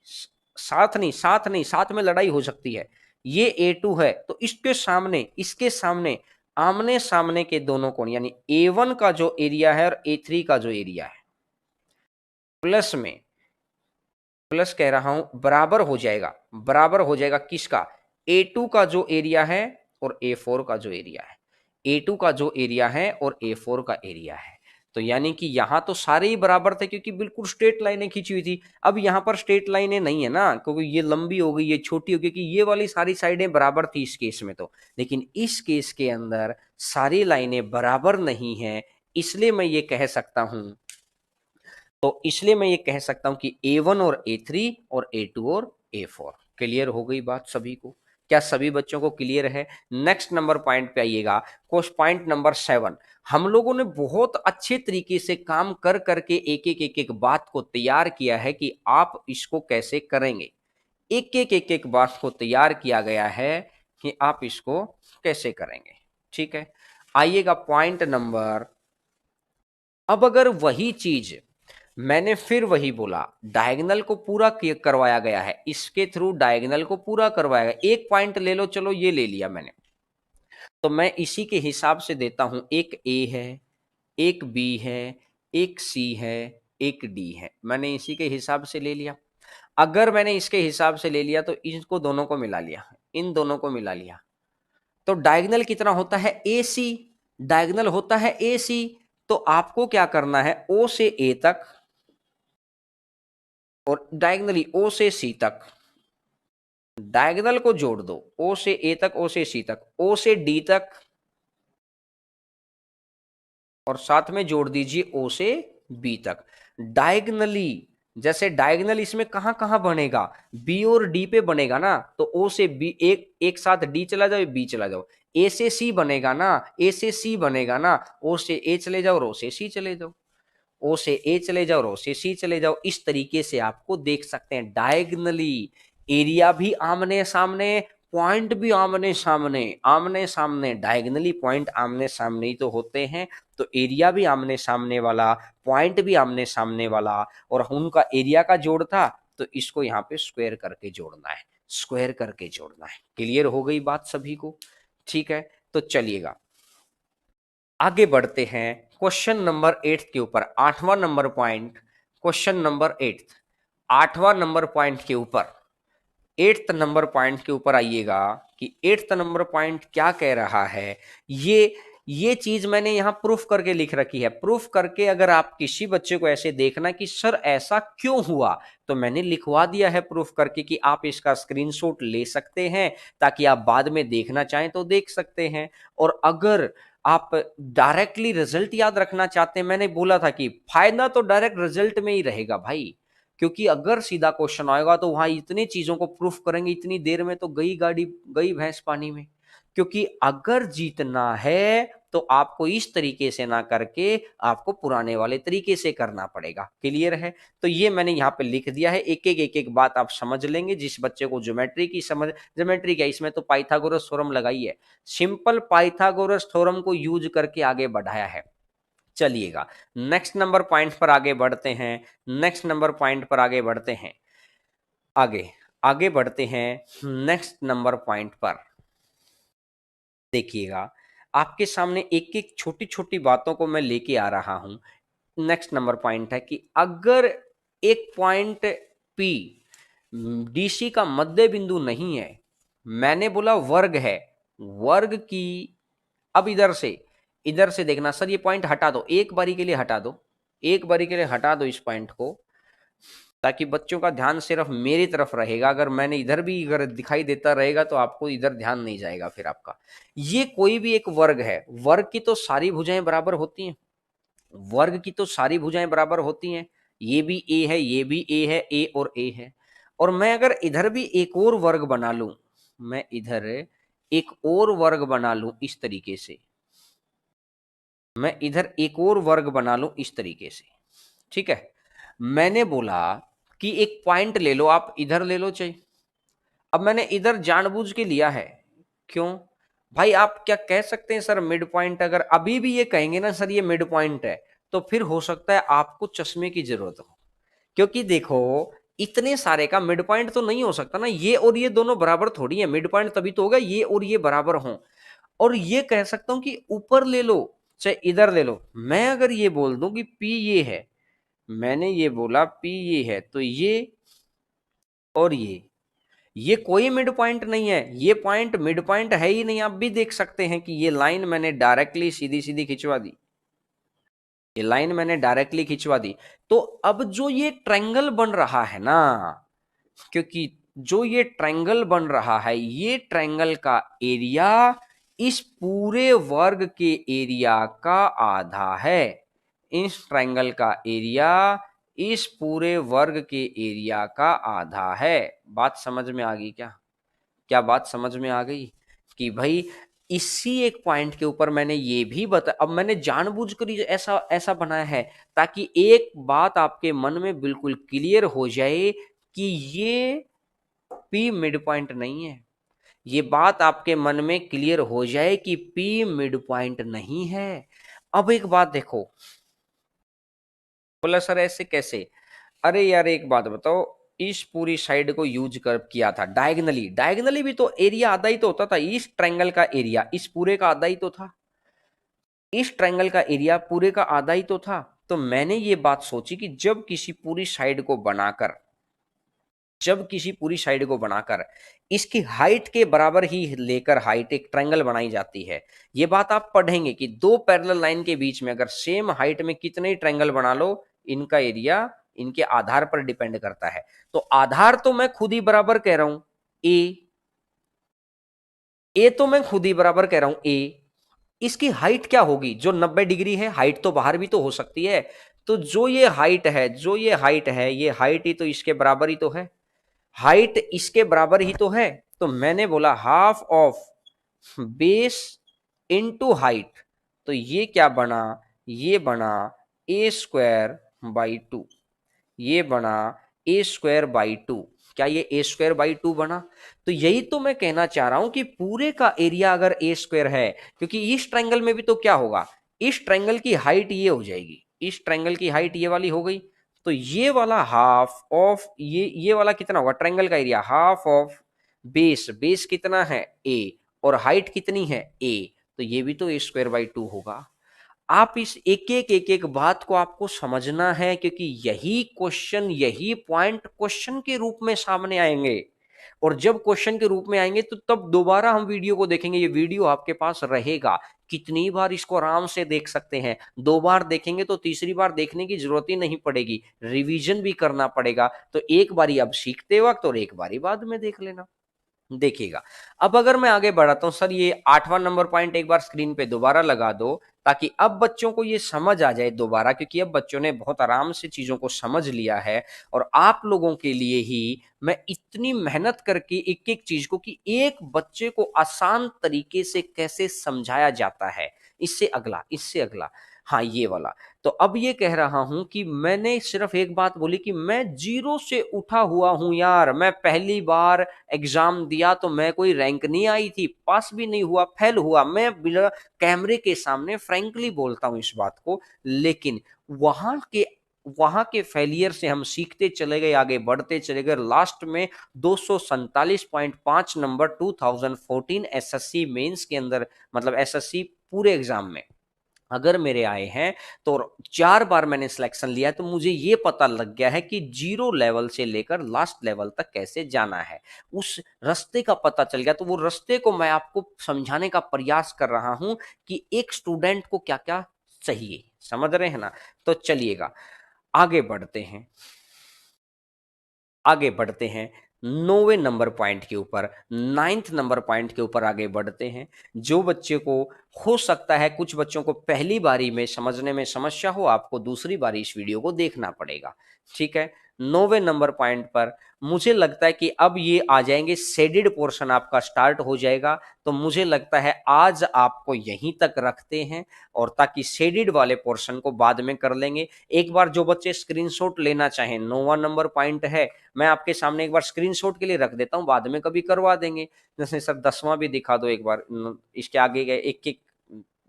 साथ नहीं, साथ नहीं, साथ में लड़ाई हो सकती है। ये A2 है तो इसके सामने, इसके सामने, आमने सामने के दोनों कोण, यानी A1 का जो एरिया है और A3 का जो एरिया है, प्लस में, प्लस कह रहा हूं बराबर हो जाएगा, बराबर हो जाएगा किसका? A2 का जो एरिया है और A4 का जो एरिया है, A2 का जो एरिया है और A4 का एरिया है। तो यानी कि यहां तो सारे ही बराबर थे क्योंकि बिल्कुल स्ट्रेट लाइनें खींची हुई थी। अब यहां पर स्ट्रेट लाइनें नहीं है ना, क्योंकि ये लंबी हो गई, ये छोटी हो गई, क्योंकि ये वाली सारी साइडें बराबर थी इस केस में तो। लेकिन इस केस के अंदर सारी लाइनें बराबर नहीं है, इसलिए मैं ये कह सकता हूं, तो इसलिए मैं ये कह सकता हूं कि A1 और A3 और A2 और A4। क्लियर हो गई बात सभी को? क्या सभी बच्चों को क्लियर है? नेक्स्ट नंबर पॉइंट पे आइएगा, क्वेश्चन पॉइंट नंबर 7। हम लोगों ने बहुत अच्छे तरीके से काम कर करके एक एक बात को तैयार किया है कि आप इसको कैसे करेंगे। एक एक बात को तैयार किया गया है कि आप इसको कैसे करेंगे। ठीक है, आइएगा पॉइंट नंबर, अब अगर वही चीज मैंने फिर वही बोला, डायगोनल को पूरा करवाया गया है, इसके थ्रू डायगोनल को पूरा करवाया गया। एक पॉइंट ले लो, चलो ये ले लिया मैंने, तो मैं इसी के हिसाब से देता हूं। एक ए है, एक बी है, एक सी है, एक डी है, मैंने इसी के हिसाब से ले लिया। अगर मैंने इसके हिसाब से ले लिया तो इनको दोनों को मिला लिया, इन दोनों को मिला लिया, तो डायगोनल कितना होता है? ए सी, डायगोनल होता है ए सी। तो आपको क्या करना है, ओ से ए तक और डायगोनली ओ से सी तक, डायगोनल को जोड़ दो, ओ से ए तक, ओ से सी तक, ओ से डी तक, और साथ में जोड़ दीजिए ओ से बी तक। डायगोनली, जैसे डायगोनल इसमें कहां कहां बनेगा? बी और डी पे बनेगा ना, तो ओ से बी, एक एक साथ डी चला जाओ, बी चला जाओ। ए से सी बनेगा ना, ए से सी बनेगा ना, ओ से ए चले जाओ और ओ से सी चले जाओ, ओ से ए चले जाओ, रो से सी चले जाओ। इस तरीके से आपको देख सकते हैं डायगनली, एरिया भी आमने सामने, पॉइंट भी आमने सामने, आमने सामने, डायगनली पॉइंट आमने सामने ही तो होते हैं, तो एरिया भी आमने सामने वाला, पॉइंट भी आमने सामने वाला, और उनका एरिया का जोड़ था तो इसको यहाँ पे स्क्वायर करके जोड़ना है, स्क्वायर करके जोड़ना है। क्लियर हो गई बात सभी को? ठीक है, तो चलिएगा आगे बढ़ते हैं क्वेश्चन नंबर 8 के ऊपर, 8वां नंबर पॉइंट, क्वेश्चन नंबर 8, 8वां नंबर पॉइंट के ऊपर, 8th नंबर पॉइंट के ऊपर आइएगा कि 8th नंबर पॉइंट क्या कह रहा है। ये चीज मैंने यहां प्रूफ करके लिख रखी है। प्रूफ करके अगर आप किसी बच्चे को ऐसे देखना कि सर ऐसा क्यों हुआ, तो मैंने लिखवा दिया है प्रूफ करके कि आप इसका स्क्रीनशॉट ले सकते हैं, ताकि आप बाद में देखना चाहें तो देख सकते हैं। और अगर आप डायरेक्टली रिजल्ट याद रखना चाहते हैं, मैंने बोला था कि फायदा तो डायरेक्ट रिजल्ट में ही रहेगा भाई। क्योंकि अगर सीधा क्वेश्चन आएगा तो वहां इतनी चीजों को प्रूफ करेंगे, इतनी देर में तो गई गाड़ी गई भैंस पानी में। क्योंकि अगर जीतना है तो आपको इस तरीके से ना करके आपको पुराने वाले तरीके से करना पड़ेगा। क्लियर है? तो ये मैंने यहाँ पे लिख दिया है, एक एक बात आप समझ लेंगे। जिस बच्चे को ज्योमेट्री की समझ, ज्योमेट्री क्या, इसमें तो पाइथागोरस थ्योरम लगाई है, सिंपल पाइथागोरस थ्योरम को यूज करके आगे बढ़ाया है। चलिएगा नेक्स्ट नंबर पॉइंट पर आगे बढ़ते हैं, नेक्स्ट नंबर पॉइंट पर आगे बढ़ते हैं, आगे आगे बढ़ते हैं नेक्स्ट नंबर पॉइंट पर। देखिएगा आपके सामने एक एक छोटी छोटी बातों को मैं लेके आ रहा हूं। नेक्स्ट नंबर पॉइंट है कि अगर एक पॉइंट P डीसी का मध्य बिंदु नहीं है, मैंने बोला वर्ग है, वर्ग की, अब इधर से देखना सर, ये पॉइंट हटा दो, एक बारी के लिए हटा दो, एक बारी के लिए हटा दो इस पॉइंट को, ताकि बच्चों का ध्यान सिर्फ मेरी तरफ रहेगा। अगर मैंने इधर भी अगर दिखाई देता रहेगा तो आपको इधर ध्यान नहीं जाएगा फिर आपका। ये कोई भी एक वर्ग है, वर्ग की तो सारी भुजाएं बराबर होती हैं, वर्ग की तो सारी भुजाएं बराबर होती हैं। ये भी ए है, ये भी ए है, ए और ए है। और मैं अगर इधर भी एक और वर्ग बना लूं, मैं इधर एक और वर्ग बना लूं इस तरीके से, मैं इधर एक और वर्ग बना लूं इस तरीके से, ठीक है। मैंने बोला कि एक पॉइंट ले लो, आप इधर ले लो चाहिए। अब मैंने इधर जानबूझ के लिया है, क्यों भाई? आप क्या कह सकते हैं सर मिड पॉइंट, अगर अभी भी ये कहेंगे ना सर ये मिड पॉइंट है, तो फिर हो सकता है आपको चश्मे की जरूरत हो। क्योंकि देखो इतने सारे का मिड पॉइंट तो नहीं हो सकता ना, ये और ये दोनों बराबर थोड़ी है, मिड पॉइंट तभी तो होगा ये और ये बराबर हों। और ये कह सकता हूं कि ऊपर ले लो चाहे इधर ले लो, मैं अगर ये बोल दूं कि P ये है, मैंने ये बोला P ये है, तो ये और ये कोई मिड पॉइंट नहीं है, ये पॉइंट मिड पॉइंट है ही नहीं। आप भी देख सकते हैं कि ये लाइन मैंने डायरेक्टली सीधी सीधी खिंचवा दी, ये लाइन मैंने डायरेक्टली खिंचवा दी। तो अब जो ये ट्रायंगल बन रहा है ना, क्योंकि जो ये ट्रायंगल बन रहा है, ये ट्रायंगल का एरिया इस पूरे वर्ग के एरिया का आधा है। इस ट्रायंगल का एरिया इस पूरे वर्ग के एरिया का आधा है। बात समझ में आ गई क्या? क्या बात समझ में आ गई कि भाई इसी एक पॉइंट के ऊपर मैंने ये भी बता, अब मैंने जानबूझकर ऐसा ऐसा बनाया है ताकि एक बात आपके मन में बिल्कुल क्लियर हो जाए कि ये P मिड पॉइंट नहीं है। ये बात आपके मन में क्लियर हो जाए कि P मिड पॉइंट नहीं है। अब एक बात देखो, बोला सर ऐसे कैसे? अरे यार एक बात बताओ, इस पूरी साइड को यूज कर किया था डायगनली, डायगनली भी तो एरिया आधा ही तो होता था, इस ट्रायंगल का एरिया इस पूरे का आधा ही तो था, इस ट्रायंगल का एरिया पूरे का आधा ही तो था। तो मैंने ये बात सोची कि जब किसी पूरी साइड को बनाकर, जब किसी पूरी साइड को बनाकर इसकी हाइट के बराबर ही लेकर हाइट एक ट्रायंगल बनाई जाती है। ये बात आप पढ़ेंगे कि दो पैरेलल लाइन के बीच में अगर सेम हाइट में कितने ट्रायंगल बना लो, इनका एरिया इनके आधार पर डिपेंड करता है। तो आधार तो मैं खुद ही बराबर कह रहा हूं ए तो मैं खुद ही बराबर कह रहा हूं ए। इसकी हाइट क्या होगी? जो 90 डिग्री है, हाइट तो बाहर भी तो हो सकती है। तो जो ये हाइट है, जो ये हाइट है, ये हाइट ही तो इसके बराबर ही तो है, हाइट इसके बराबर ही तो है। तो मैंने बोला half of base into height, तो ये क्या बना? ये बना ए स्क्वायर बाई टू, ये बना ए स्क्वायर बाई टू। क्या ये ए स्क्वायर बाई टू बना? तो यही तो मैं कहना चाह रहा हूं कि पूरे का एरिया अगर ए स्क्वायर है, क्योंकि इस ट्रायंगल में भी तो क्या होगा, इस ट्रायंगल की हाइट ये हो जाएगी, इस ट्रायंगल की हाइट ये वाली हो गई। तो ये वाला हाफ ऑफ ये वाला कितना होगा? ट्रायंगल का area half of base, base कितना है ए, और हाइट कितनी है ए, तो ये भी तो ए स्क्वायर बाई टू होगा। आप इस एक एक बात को आपको समझना है, क्योंकि यही क्वेश्चन, यही पॉइंट क्वेश्चन के रूप में सामने आएंगे। और जब क्वेश्चन के रूप में आएंगे तो तब दोबारा हम वीडियो को देखेंगे, ये वीडियो आपके पास रहेगा, कितनी बार इसको आराम से देख सकते हैं। दो बार देखेंगे तो तीसरी बार देखने की जरूरत ही नहीं पड़ेगी, रिवीजन भी करना पड़ेगा। तो एक बारी अब सीखते वक्त और एक बारी बाद में देख लेना। देखिएगा, अब अगर मैं आगे बढ़ाता हूं सर, ये 8वां नंबर पॉइंट एक बार स्क्रीन पे दोबारा लगा दो, ताकि अब बच्चों को ये समझ आ जाए दोबारा, क्योंकि अब बच्चों ने बहुत आराम से चीजों को समझ लिया है। और आप लोगों के लिए ही मैं इतनी मेहनत करके एक एक चीज को, कि एक बच्चे को आसान तरीके से कैसे समझाया जाता है, इससे अगला, इससे अगला, हाँ ये वाला। तो अब ये कह रहा हूं कि मैंने सिर्फ एक बात बोली कि मैं जीरो से उठा हुआ हूं यार। मैं पहली बार एग्जाम दिया तो मैं कोई रैंक नहीं आई थी, पास भी नहीं हुआ, फेल हुआ। मैं बिना कैमरे के सामने फ्रैंकली बोलता हूं इस बात को। लेकिन वहां के वहां के फेलियर से हम सीखते चले गए, आगे बढ़ते चले गए। लास्ट में 247.5 नंबर 2014 एसएससी मेंस के अंदर, मतलब एसएससी पूरे एग्जाम में अगर मेरे आए हैं, तो 4 बार मैंने सिलेक्शन लिया, तो मुझे ये पता लग गया है कि जीरो लेवल से लेकर लास्ट लेवल तक कैसे जाना है। उस रास्ते का पता चल गया, तो वो रास्ते को मैं आपको समझाने का प्रयास कर रहा हूं कि एक स्टूडेंट को क्या क्या चाहिए। समझ रहे हैं ना? तो चलिएगा आगे बढ़ते हैं, आगे बढ़ते हैं 9वें नंबर पॉइंट के ऊपर, 9th नंबर पॉइंट के ऊपर आगे बढ़ते हैं। जो बच्चे को हो सकता है, कुछ बच्चों को पहली बारी में समझने में समस्या हो, आपको दूसरी बारी इस वीडियो को देखना पड़ेगा। ठीक है, 9वें नंबर पॉइंट पर मुझे लगता है कि अब ये आ जाएंगे, शेडेड पोर्शन आपका स्टार्ट हो जाएगा। तो मुझे लगता है आज आपको यहीं तक रखते हैं, और ताकि शेडेड वाले पोर्शन को बाद में कर लेंगे। एक बार जो बच्चे स्क्रीनशॉट लेना चाहें, 9वां नंबर पॉइंट है, मैं आपके सामने एक बार स्क्रीनशॉट के लिए रख देता हूं, बाद में कभी करवा देंगे। जैसे सर 10वां भी दिखा दो एक बार, इसके आगे गए एक एक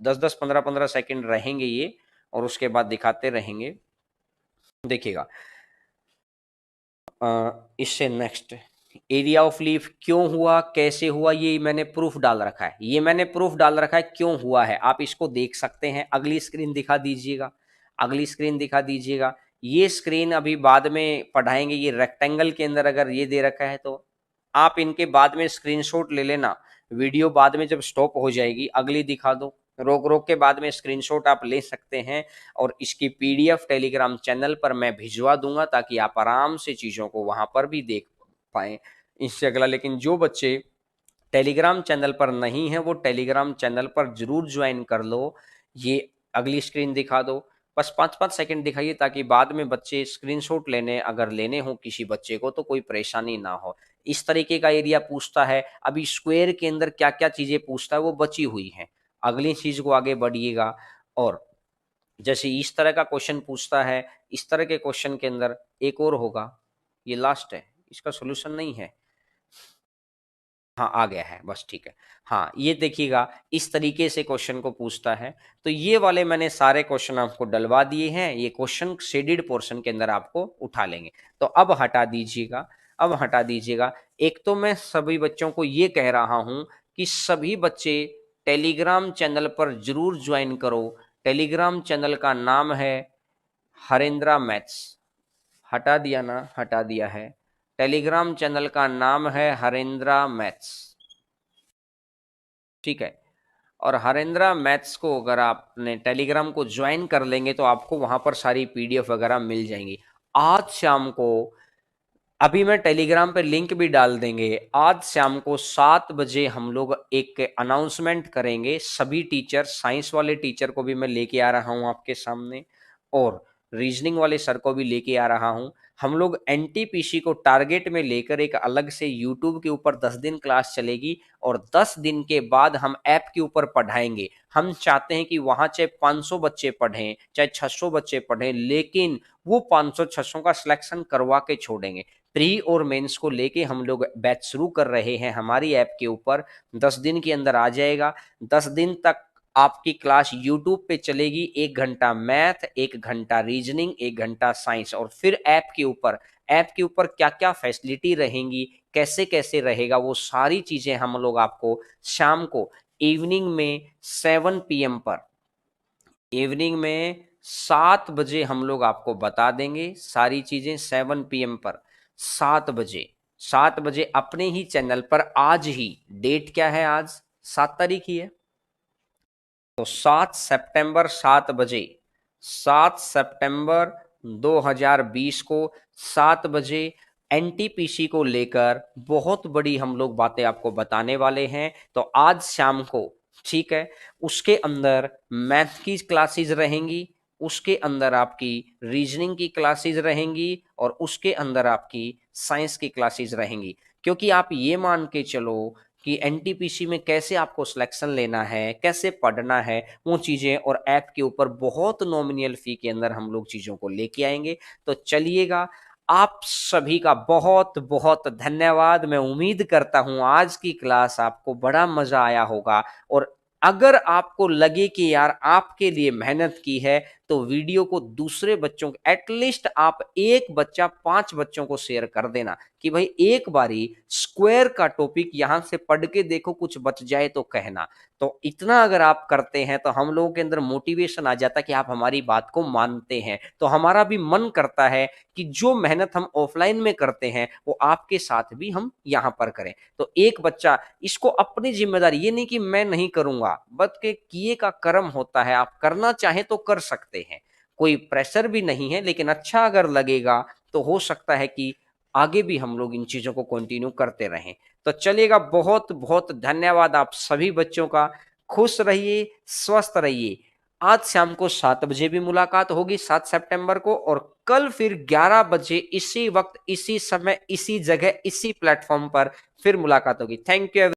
10-10 15-15 सेकंड रहेंगे ये, और उसके बाद दिखाते रहेंगे। देखिएगा, इससे नेक्स्ट, एरिया ऑफ लीफ क्यों हुआ, कैसे हुआ, ये मैंने प्रूफ डाल रखा है। ये मैंने प्रूफ डाल रखा है क्यों हुआ है, आप इसको देख सकते हैं। अगली स्क्रीन दिखा दीजिएगा, अगली स्क्रीन दिखा दीजिएगा। ये स्क्रीन अभी बाद में पढ़ाएंगे, ये रेक्टेंगल के अंदर अगर ये दे रखा है, तो आप इनके बाद में स्क्रीनशॉट ले लेना। वीडियो बाद में जब स्टॉप हो जाएगी, अगली दिखा दो, रोक रोक के बाद में स्क्रीनशॉट आप ले सकते हैं। और इसकी पीडीएफ टेलीग्राम चैनल पर मैं भिजवा दूंगा, ताकि आप आराम से चीज़ों को वहां पर भी देख पाएं। इससे अगला, लेकिन जो बच्चे टेलीग्राम चैनल पर नहीं है, वो टेलीग्राम चैनल पर जरूर ज्वाइन कर लो। ये अगली स्क्रीन दिखा दो, बस 5-5 सेकंड दिखाइए, ताकि बाद में बच्चे स्क्रीनशॉट लेने अगर लेने हो किसी बच्चे को, तो कोई परेशानी ना हो। इस तरीके का एरिया पूछता है। अभी स्क्वायर के अंदर क्या क्या चीजें पूछता है वो बची हुई हैं। अगली चीज को आगे बढ़िएगा। और जैसे इस तरह का क्वेश्चन पूछता है, इस तरह के क्वेश्चन के अंदर एक और होगा, ये लास्ट है, इसका सोल्यूशन नहीं है। हाँ आ गया है, बस ठीक है। हाँ ये देखिएगा, इस तरीके से क्वेश्चन को पूछता है। तो ये वाले मैंने सारे क्वेश्चन आपको डलवा दिए हैं, ये क्वेश्चन शेडेड पोर्शन के अंदर आपको उठा लेंगे। तो अब हटा दीजिएगा, अब हटा दीजिएगा। एक तो मैं सभी बच्चों को ये कह रहा हूं कि सभी बच्चे टेलीग्राम चैनल पर जरूर ज्वाइन करो। टेलीग्राम चैनल का नाम है हरेंद्रा मैथ्स। हटा दिया ना? हटा दिया है। टेलीग्राम चैनल का नाम है हरेंद्रा मैथ्स। ठीक है, और हरेंद्रा मैथ्स को अगर आपने टेलीग्राम को ज्वाइन कर लेंगे, तो आपको वहां पर सारी पीडीएफ वगैरह मिल जाएंगी। आज शाम को, अभी मैं टेलीग्राम पे लिंक भी डाल देंगे, आज शाम को 7 बजे हम लोग एक अनाउंसमेंट करेंगे। सभी टीचर, साइंस वाले टीचर को भी मैं लेके आ रहा हूं आपके सामने, और रीजनिंग वाले सर को भी लेके आ रहा हूं। हम लोग एनटीपीसी को टारगेट में लेकर एक अलग से यूट्यूब के ऊपर 10 दिन क्लास चलेगी, और 10 दिन के बाद हम ऐप के ऊपर पढ़ाएंगे। हम चाहते हैं कि वहां चाहे 500 बच्चे पढ़ें, चाहे 600 बच्चे पढ़ें, लेकिन वो 500-600 का सिलेक्शन करवा के छोड़ेंगे। प्री और मेंस को लेके हम लोग बैच शुरू कर रहे हैं हमारी ऐप के ऊपर। 10 दिन के अंदर आ जाएगा। 10 दिन तक आपकी क्लास यूट्यूब पे चलेगी। 1 घंटा मैथ, 1 घंटा रीजनिंग, 1 घंटा साइंस। और फिर ऐप के ऊपर क्या क्या फैसिलिटी रहेंगी, कैसे कैसे रहेगा, वो सारी चीजें हम लोग आपको शाम को इवनिंग में 7 PM पर, इवनिंग में 7 बजे हम लोग आपको बता देंगे सारी चीजें। 7 PM पर, 7 बजे, 7 बजे अपने ही चैनल पर। आज ही डेट क्या है? आज 7 तारीख ही है, तो 7 सितंबर 7 बजे, 7 सितंबर 2020 को 7 बजे एनटीपीसी को लेकर बहुत बड़ी हम लोग बातें आपको बताने वाले हैं। तो आज शाम को, ठीक है, उसके अंदर मैथ की क्लासेस रहेंगी, उसके अंदर आपकी रीजनिंग की क्लासेस रहेंगी और उसके अंदर आपकी साइंस की क्लासेस रहेंगी। क्योंकि आप ये मान के चलो कि एनटीपीसी में कैसे आपको सिलेक्शन लेना है, कैसे पढ़ना है, वो चीज़ें और ऐप के ऊपर बहुत नॉमिनल फी के अंदर हम लोग चीज़ों को लेके आएंगे। तो चलिएगा, आप सभी का बहुत बहुत धन्यवाद। मैं उम्मीद करता हूं आज की क्लास आपको बड़ा मजा आया होगा, और अगर आपको लगे कि यार आपके लिए मेहनत की है तो वीडियो को दूसरे बच्चों को, एटलीस्ट आप एक बच्चा 5 बच्चों को शेयर कर देना कि भाई एक बारी स्क्वायर का टॉपिक यहां से पढ़ के देखो, कुछ बच जाए तो कहना। तो इतना अगर आप करते हैं तो हम लोगों के अंदर मोटिवेशन आ जाता है कि आप हमारी बात को मानते हैं, तो हमारा भी मन करता है कि जो मेहनत हम ऑफलाइन में करते हैं वो आपके साथ भी हम यहाँ पर करें। तो एक बच्चा इसको अपनी जिम्मेदारी, ये नहीं कि मैं नहीं करूंगा, बल्कि किए का कर्म होता है, आप करना चाहें तो कर सकते हैं, कोई प्रेशर भी नहीं है। लेकिन अच्छा अगर लगेगा तो हो सकता है कि आगे भी हम लोग इन चीजों को कंटिन्यू करते रहें। तो चलिएगा, बहुत बहुत धन्यवाद आप सभी बच्चों का। खुश रहिए, स्वस्थ रहिए। आज शाम को 7 बजे भी मुलाकात होगी 7 सितंबर को, और कल फिर 11 बजे इसी वक्त, इसी समय, इसी जगह, इसी प्लेटफॉर्म पर फिर मुलाकात होगी। Thank you.